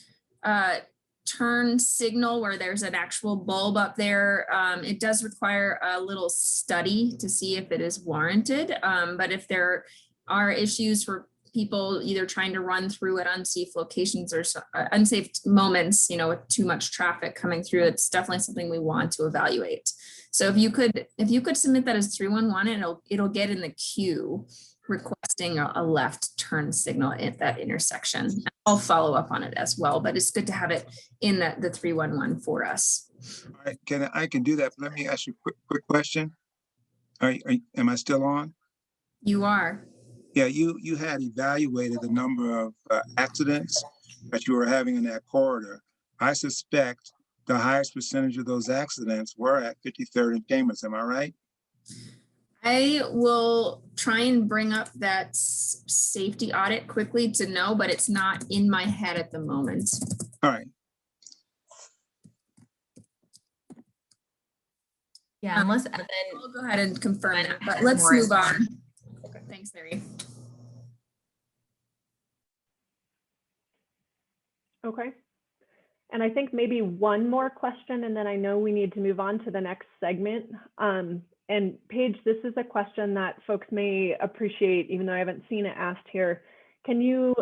turn signal where there's an actual bulb up there, it does require a little study to see if it is warranted. But if there are issues for people either trying to run through at unsafe locations or unsafe moments, with too much traffic coming through, it's definitely something we want to evaluate. So if you could submit that as 311, it'll get in the queue requesting a left turn signal at that intersection. I'll follow up on it as well, but it's good to have it in the 311 for us. All right, I can do that. Let me ask you a quick question. Am I still on? You are. Yeah, you had evaluated the number of accidents that you were having in that corridor. I suspect the highest percentage of those accidents were at 53rd and Chambers. Am I right? I will try and bring up that safety audit quickly to know, but it's not in my head at the moment. All right. Yeah, unless Evan. We'll go ahead and confirm that, but let's move on. Okay. Thanks, Larry. Okay. And I think maybe one more question, and then I know we need to move on to the next segment. And Paige, this is a question that folks may appreciate, even though I haven't seen it asked here. Can you,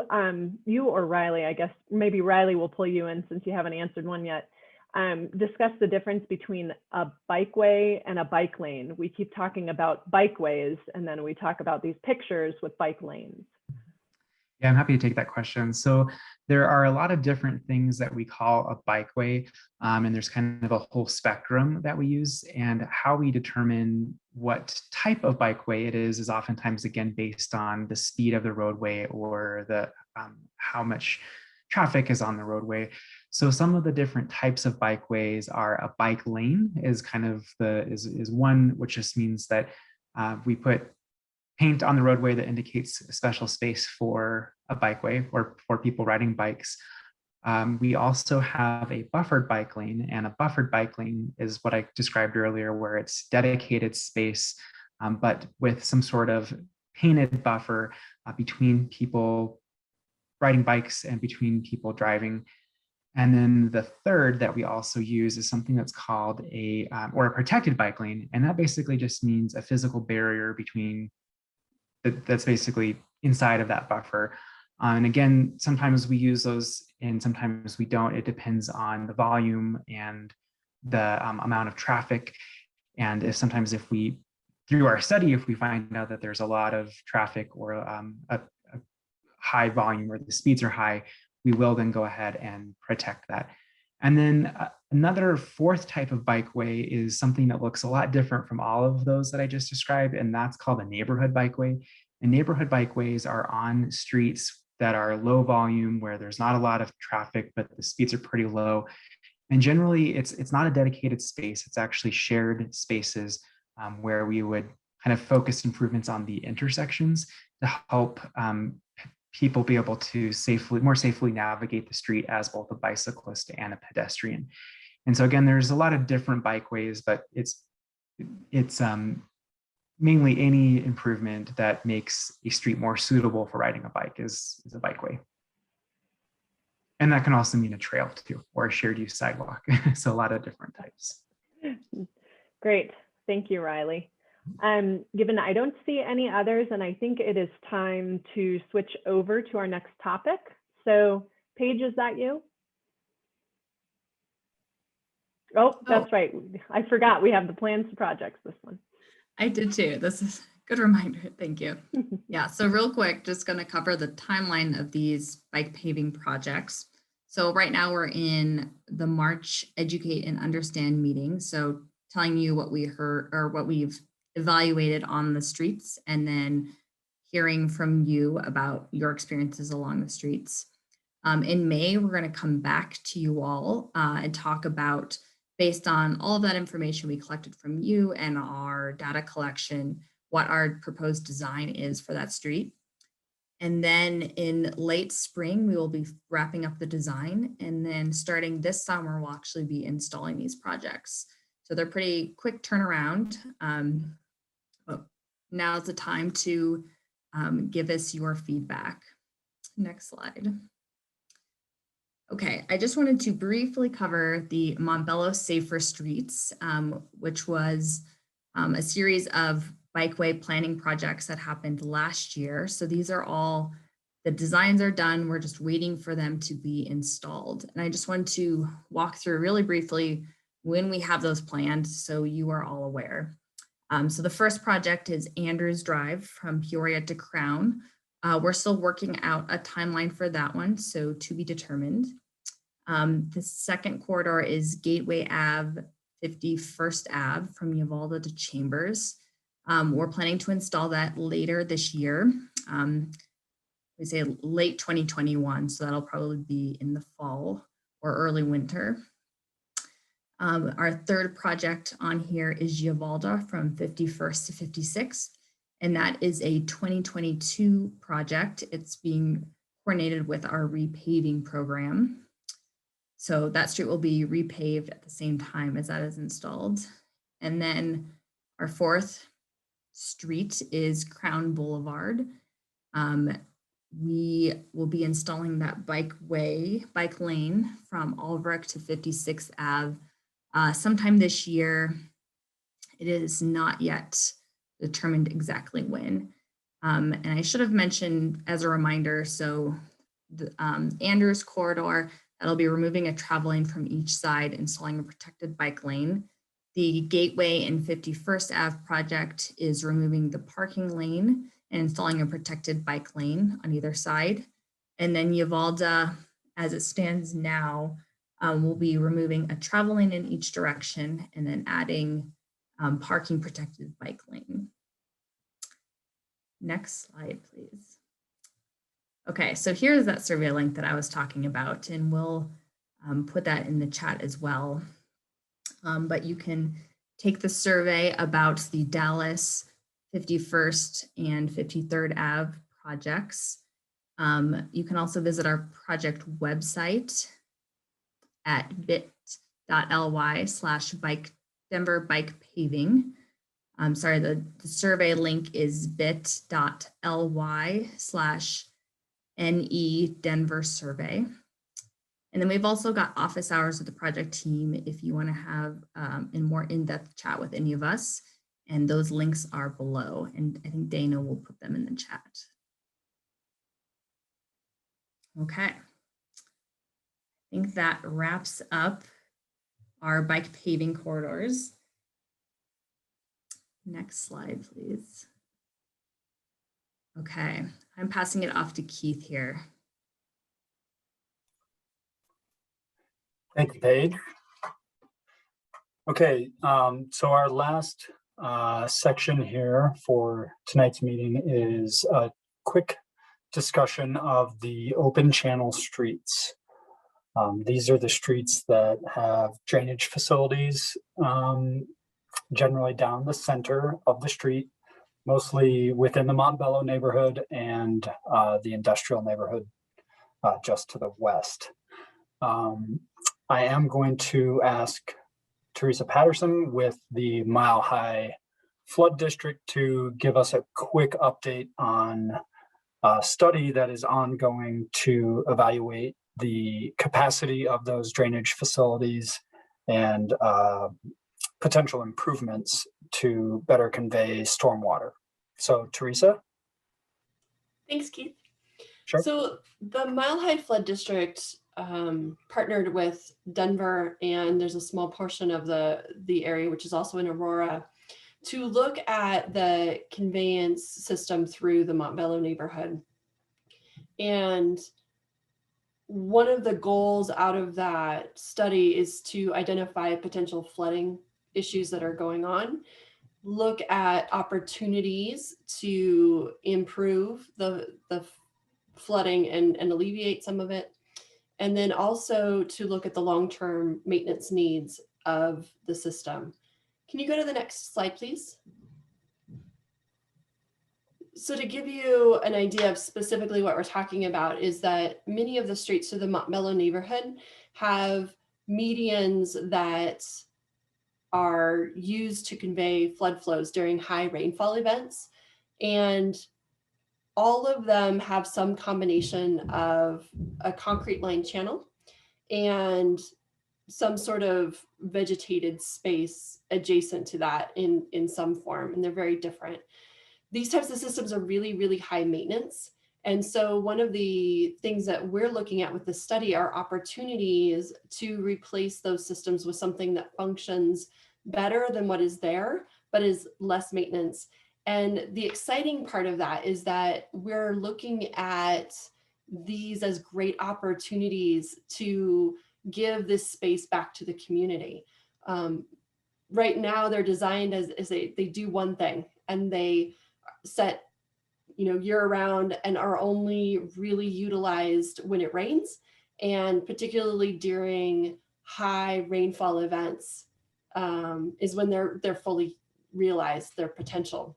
you or Riley, I guess, maybe Riley will pull you in since you haven't answered one yet, discuss the difference between a bikeway and a bike lane. We keep talking about bikeways, and then we talk about these pictures with bike lanes. Yeah, I'm happy to take that question. So there are a lot of different things that we call a bikeway, and there's kind of a whole spectrum that we use, and how we determine what type of bikeway it is oftentimes, again, based on the speed of the roadway or the how much traffic is on the roadway. So some of the different types of bikeways are a bike lane is kind of is one, which just means that we put paint on the roadway that indicates a special space for a bikeway or for people riding bikes. We also have a buffered bike lane, and a buffered bike lane is what I described earlier, where it's dedicated space, but with some sort of painted buffer between people riding bikes and between people driving. And then the third that we also use is something that's called a protected bike lane. And that basically just means a physical barrier between that's basically inside of that buffer. And again, sometimes we use those and sometimes we don't. It depends on the volume and the amount of traffic. And if we, through our study, if we find out that there's a lot of traffic or a high volume or the speeds are high, we will then go ahead and protect that. And then another fourth type of bikeway is something that looks a lot different from all of those that I just described, and that's called a neighborhood bikeway. And neighborhood bikeways are on streets that are low volume, where there's not a lot of traffic, but the speeds are pretty low. And generally, it's not a dedicated space. It's actually shared spaces where we would kind of focus improvements on the intersections to help people be able to more safely navigate the street as both a bicyclist and a pedestrian. And so again, there's a lot of different bikeways, but it's mainly any improvement that makes a street more suitable for riding a bike is a bikeway. And that can also mean a trail too, or a shared use sidewalk. So a lot of different types. Great, thank you, Riley. Given I don't see any others, and I think it is time to switch over to our next topic. So Paige, is that you? Oh, that's right. I forgot we have the plans to projects this one. I did too. This is a good reminder. Thank you. Yeah, so real quick, just going to cover the timeline of these bike paving projects. So right now we're in the March Educate and Understand meeting. So telling you what we heard or what we've evaluated on the streets, and then hearing from you about your experiences along the streets. In May, we're going to come back to you all and talk about, based on all of that information we collected from you and our data collection, what our proposed design is for that street. And then in late spring, we will be wrapping up the design. And then starting this summer, we'll actually be installing these projects. So they're pretty quick turnaround. Now's the time to give us your feedback. Next slide. Okay, I just wanted to briefly cover the Montbello Safer Streets, which was a series of bikeway planning projects that happened last year. So these are all, the designs are done, we're just waiting for them to be installed. And I just want to walk through really briefly when we have those planned so you are all aware. So the first project is Andrews Drive from Peoria to Crown. We're still working out a timeline for that one, so to be determined. The second corridor is Gateway Ave, 51st Ave from Uvalda to Chambers. We're planning to install that later this year. We say late 2021, so that'll probably be in the fall or early winter. Our third project on here is Uvalda from 51st to 56th, and that is a 2022 project. It's being coordinated with our repaving program. So that street will be repaved at the same time as that is installed. And then our fourth street is Crown Boulevard. We will be installing that bike lane from Albrecht to 56th Ave sometime this year. It is not yet determined exactly when. And I should have mentioned as a reminder, so the Andrews Corridor, that'll be removing a travel lane from each side, installing a protected bike lane. The Gateway and 51st Ave project is removing the parking lane and installing a protected bike lane on either side. And then Uvalda, as it stands now, we'll be removing a travel lane in each direction and then adding parking protected bike lane. Next slide, please. Okay, so here's that survey link that I was talking about, and we'll put that in the chat as well. But you can take the survey about the Dallas 51st and 53rd Ave projects. You can also visit our project website at bit.ly/Denver Bike Paving. Sorry, the survey link is bit.ly/NE Denver survey. And then we've also got office hours with the project team if you want to have a more in-depth chat with any of us. And those links are below. And I think Dana will put them in the chat. Okay. I think that wraps up our bike paving corridors. Next slide, please. Okay, I'm passing it off to Keith here. Thank you, Paige. Okay, so our last section here for tonight's meeting is a quick discussion of the open channel streets. These are the streets that have drainage facilities generally down the center of the street, mostly within the Montbello neighborhood and the industrial neighborhood just to the west. I am going to ask Teresa Patterson with the Mile High Flood District to give us a quick update on a study that is ongoing to evaluate the capacity of those drainage facilities and potential improvements to better convey stormwater. So Teresa? Thanks, Keith. Sure. So the Mile High Flood District partnered with Denver, and there's a small portion of the area, which is also in Aurora, to look at the conveyance system through the Montbello neighborhood. And one of the goals out of that study is to identify potential flooding issues that are going on, look at opportunities to improve the flooding and alleviate some of it, and then also to look at the long-term maintenance needs of the system. Can you go to the next slide, please? So to give you an idea of specifically what we're talking about is that many of the streets through the Montbello neighborhood have medians that are used to convey flood flows during high rainfall events. And all of them have some combination of a concrete lined channel and some sort of vegetated space adjacent to that in some form, and they're very different. These types of systems are really, really high maintenance. And so one of the things that we're looking at with this study are opportunities to replace those systems with something that functions better than what is there, but is less maintenance. And the exciting part of that is that we're looking at these as great opportunities to give this space back to the community. Right now, they're designed as they do one thing, and they set year round and are only really utilized when it rains, and particularly during high rainfall events is when they're fully realized their potential.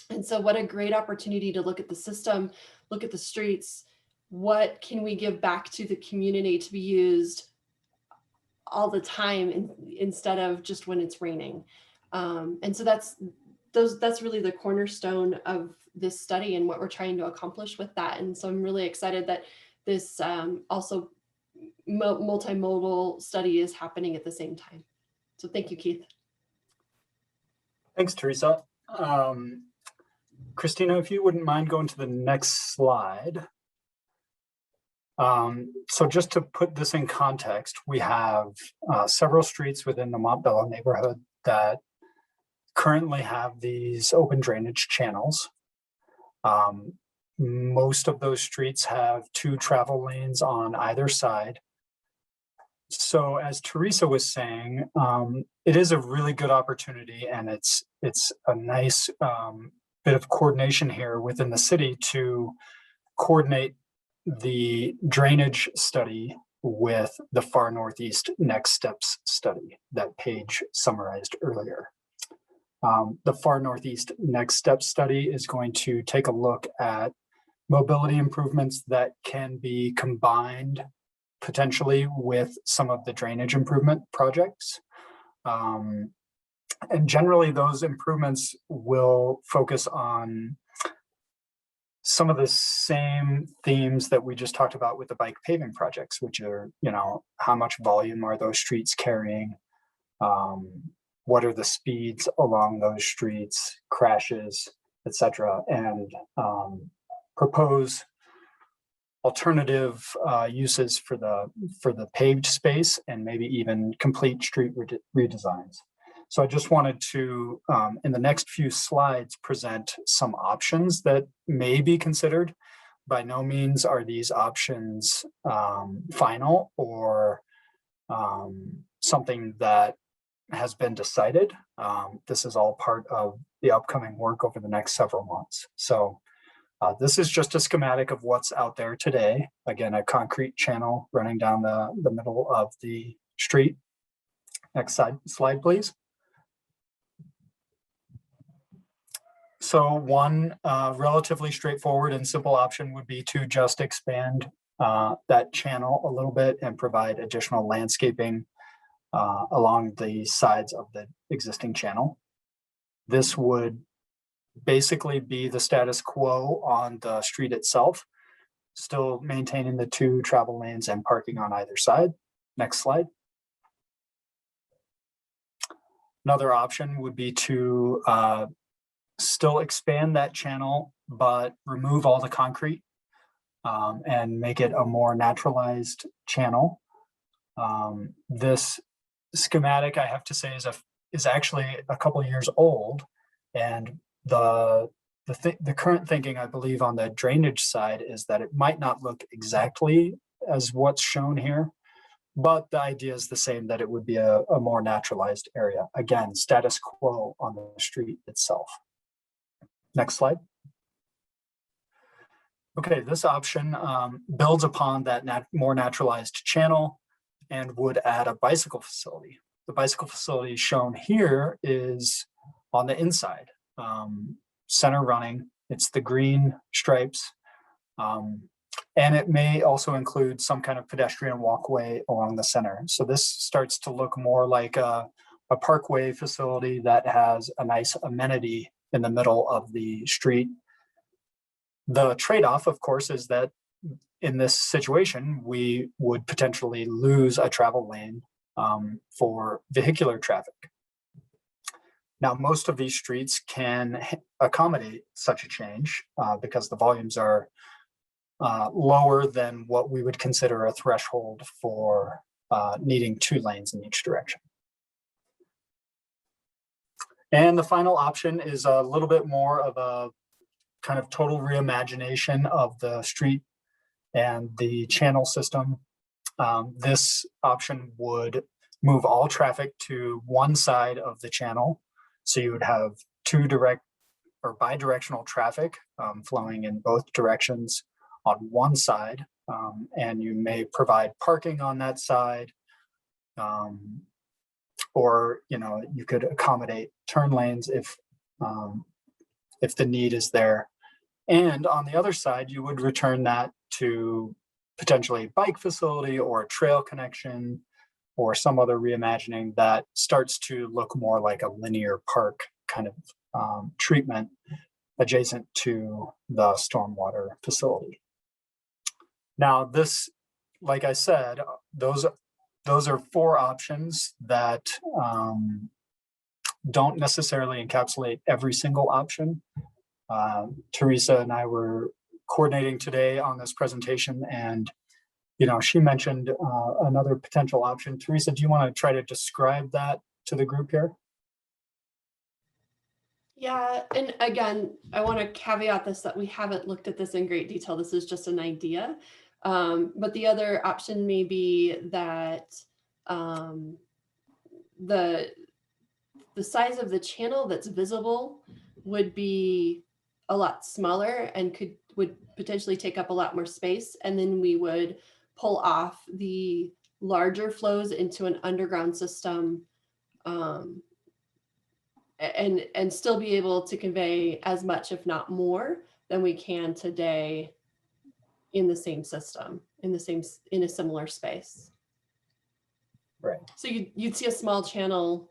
And so what a great opportunity to look at the system, look at the streets. What can we give back to the community to be used all the time instead of just when it's raining? And so that's really the cornerstone of this study and what we're trying to accomplish with that. And so I'm really excited that this also multimodal study is happening at the same time. So thank you, Keith. Thanks, Teresa. Christina, if you wouldn't mind going to the next slide. So just to put this in context, we have several streets within the Montbello neighborhood that currently have these open drainage channels. Most of those streets have 2 travel lanes on either side. So as Teresa was saying, it is a really good opportunity, and it's a nice bit of coordination here within the city to coordinate the drainage study with the Far Northeast Next Steps study that Paige summarized earlier. The Far Northeast Next Steps study is going to take a look at mobility improvements that can be combined potentially with some of the drainage improvement projects. And generally those improvements will focus on some of the same themes that we just talked about with the bike paving projects, which are, how much volume are those streets carrying? What are the speeds along those streets, crashes, etc., and propose alternative uses for the paved space and maybe even complete street redesigns. So I just wanted to, in the next few slides, present some options that may be considered. By no means are these options final or something that has been decided. This is all part of the upcoming work over the next several months. So this is just a schematic of what's out there today. Again, a concrete channel running down the middle of the street. Next slide, please. So one relatively straightforward and simple option would be to just expand that channel a little bit and provide additional landscaping along the sides of the existing channel. This would basically be the status quo on the street itself, still maintaining the 2 travel lanes and parking on either side. Next slide. Another option would be to still expand that channel, but remove all the concrete and make it a more naturalized channel. This schematic, I have to say, is actually a couple of years old, and the current thinking, I believe, on the drainage side is that it might not look exactly as what's shown here, but the idea is the same, that it would be a more naturalized area. Again, status quo on the street itself. Next slide. Okay, this option builds upon that more naturalized channel and would add a bicycle facility. The bicycle facility shown here is on the inside, center running. It's the green stripes. And it may also include some kind of pedestrian walkway along the center. So this starts to look more like a parkway facility that has a nice amenity in the middle of the street. The trade-off, of course, is that in this situation, we would potentially lose a travel lane for vehicular traffic. Now, most of these streets can accommodate such a change because the volumes are lower than what we would consider a threshold for needing 2 lanes in each direction. And the final option is a little bit more of a kind of total reimagination of the street and the channel system. This option would move all traffic to one side of the channel. So you would have 2 direct or bidirectional traffic flowing in both directions on one side. And you may provide parking on that side. Or you could accommodate turn lanes if the need is there. And on the other side, you would return that to potentially a bike facility or a trail connection or some other reimagining that starts to look more like a linear park kind of treatment adjacent to the stormwater facility. Now this, like I said, those are 4 options that don't necessarily encapsulate every single option. Teresa and I were coordinating today on this presentation, and she mentioned another potential option. Teresa, do you want to try to describe that to the group here? Yeah, and again, I want to caveat this that we haven't looked at this in great detail. This is just an idea. But the other option may be that the size of the channel that's visible would be a lot smaller and would potentially take up a lot more space. And then we would pull off the larger flows into an underground system and still be able to convey as much, if not more, than we can today in the same system, in a similar space. Right. So you'd see a small channel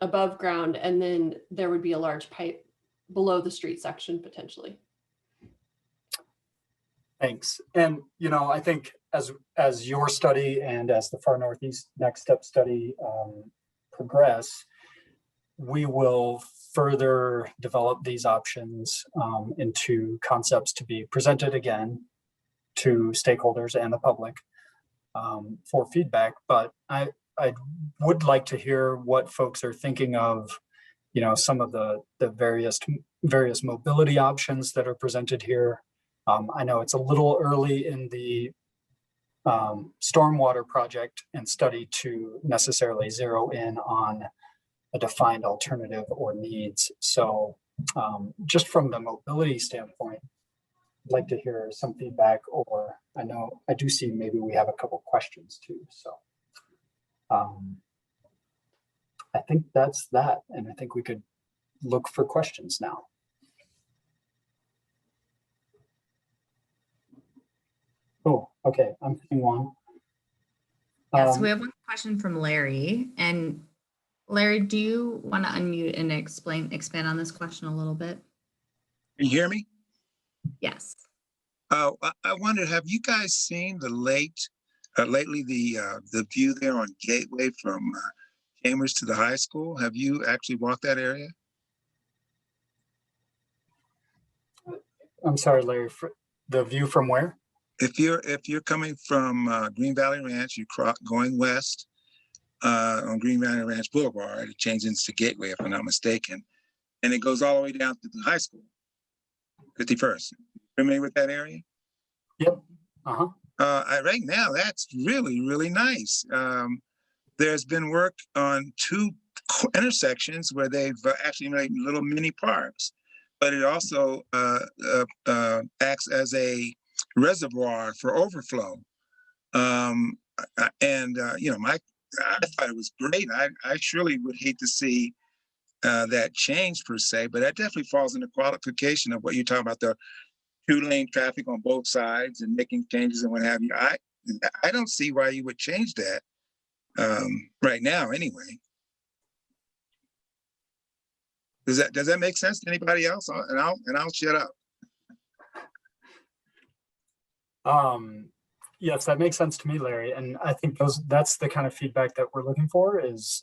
above ground, and then there would be a large pipe below the street section potentially. Thanks. And, I think as your study and as the Far Northeast Next Step study progress, we will further develop these options into concepts to be presented again to stakeholders and the public for feedback. But I would like to hear what folks are thinking of, some of the various mobility options that are presented here. I know it's a little early in the stormwater project and study to necessarily zero in on a defined alternative or needs. So just from the mobility standpoint, I'd like to hear some feedback, or I do see maybe we have a couple questions too. So I think that's that. And I think we could look for questions now. Oh, okay. I'm seeing one. Yes, we have one question from Larry. And Larry, do you want to unmute and expand on this question a little bit? Can you hear me? Yes. I wondered, have you guys seen lately the view there on Gateway from Chambers to the high school? Have you actually walked that area? I'm sorry, Larry, the view from where? If you're coming from Green Valley Ranch, going west on Green Valley Ranch Boulevard, it changes to Gateway, if I'm not mistaken, and it goes all the way down to the high school, 51st. Familiar with that area? Yep. Right now, that's really, really nice. There's been work on 2 intersections where they've actually made little mini parks, but it also acts as a reservoir for overflow. I thought it was great. I surely would hate to see that change per se, but that definitely falls in the qualification of what you're talking about, the 2-lane traffic on both sides and making changes and what have you. I don't see why you would change that right now anyway. Does that make sense to anybody else? And I'll shut up. Yes, that makes sense to me, Larry. And I think that's the kind of feedback that we're looking for is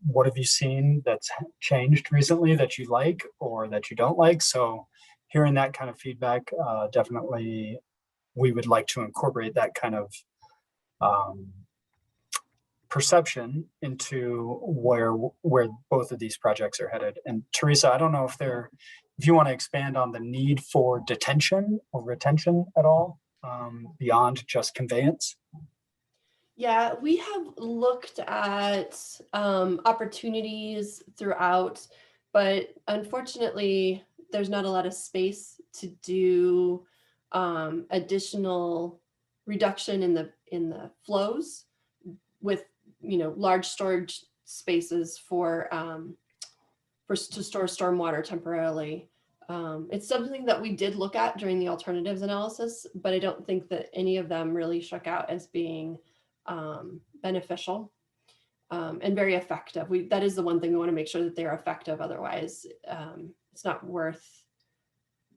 what have you seen that's changed recently that you like or that you don't like? So hearing that kind of feedback, definitely we would like to incorporate that kind of perception into where both of these projects are headed. And Teresa, I don't know if you want to expand on the need for detention or retention at all. Beyond just conveyance? Yeah, we have looked at opportunities throughout, but unfortunately, there's not a lot of space to do additional reduction in the flows with large storage spaces to store stormwater temporarily. It's something that we did look at during the alternatives analysis, but I don't think that any of them really shook out as being beneficial and very effective. That is the one thing we want to make sure that they're effective. Otherwise, it's not worth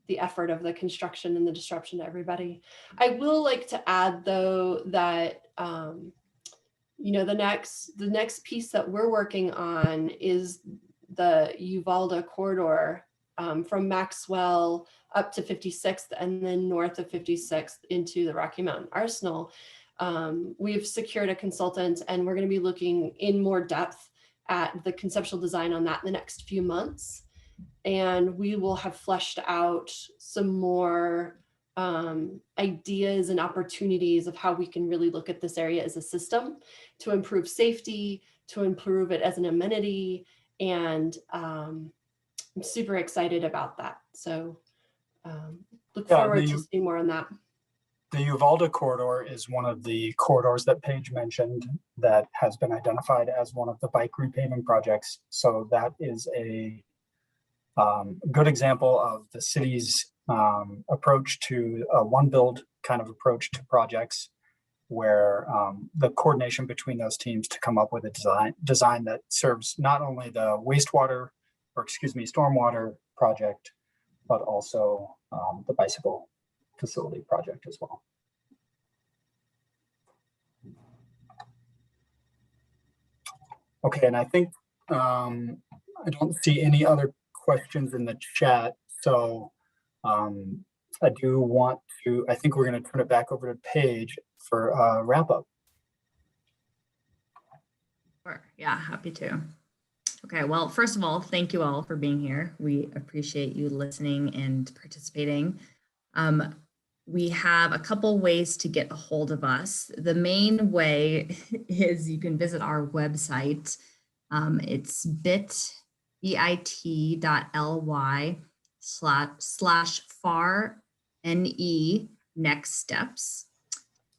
the effort of the construction and the disruption to everybody. I will like to add though that the next piece that we're working on is the Uvalda Corridor. From Maxwell up to 56th and then north of 56th into the Rocky Mountain Arsenal. We've secured a consultant and we're going to be looking in more depth at the conceptual design on that in the next few months. And we will have fleshed out some more ideas and opportunities of how we can really look at this area as a system to improve safety, to improve it as an amenity, and I'm super excited about that. So look forward to seeing more on that. The Uvalda Corridor is one of the corridors that Paige mentioned that has been identified as one of the bike repaving projects. So that is a good example of the city's approach to a one build kind of approach to projects. where the coordination between those teams to come up with a design that serves not only the stormwater project, but also the bicycle facility project as well. Okay, and I think I don't see any other questions in the chat, so I think we're going to turn it back over to Paige for a wrap up. Sure. Yeah, happy to. Okay, well, first of all, thank you all for being here. We appreciate you listening and participating. We have a couple ways to get a hold of us. The main way is you can visit our website. It's bit.ly/FAR NE next steps.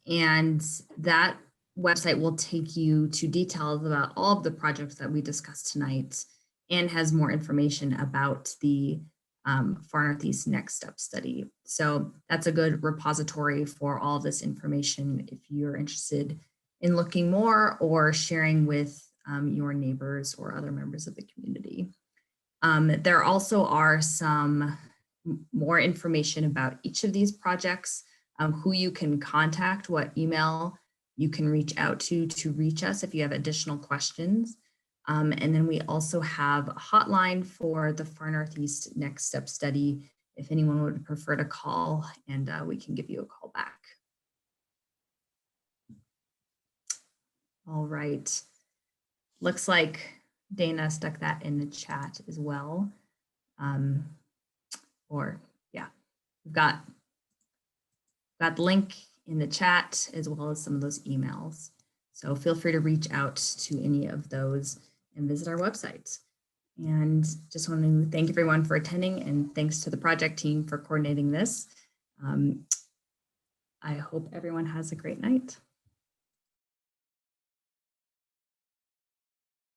And that website will take you to details about all of the projects that we discussed tonight and has more information about the Far Northeast Next Step study. So that's a good repository for all this information if you're interested in looking more or sharing with your neighbors or other members of the community. There also are some more information about each of these projects, who you can contact, what email you can reach out to reach us if you have additional questions. And then we also have a hotline for the Far Northeast Next Step study if anyone would prefer to call, and we can give you a call back. All right. Looks like Dana stuck that in the chat as well. We've got the link in the chat as well as some of those emails. So feel free to reach out to any of those and visit our website. And just want to thank everyone for attending, and thanks to the project team for coordinating this. I hope everyone has a great night.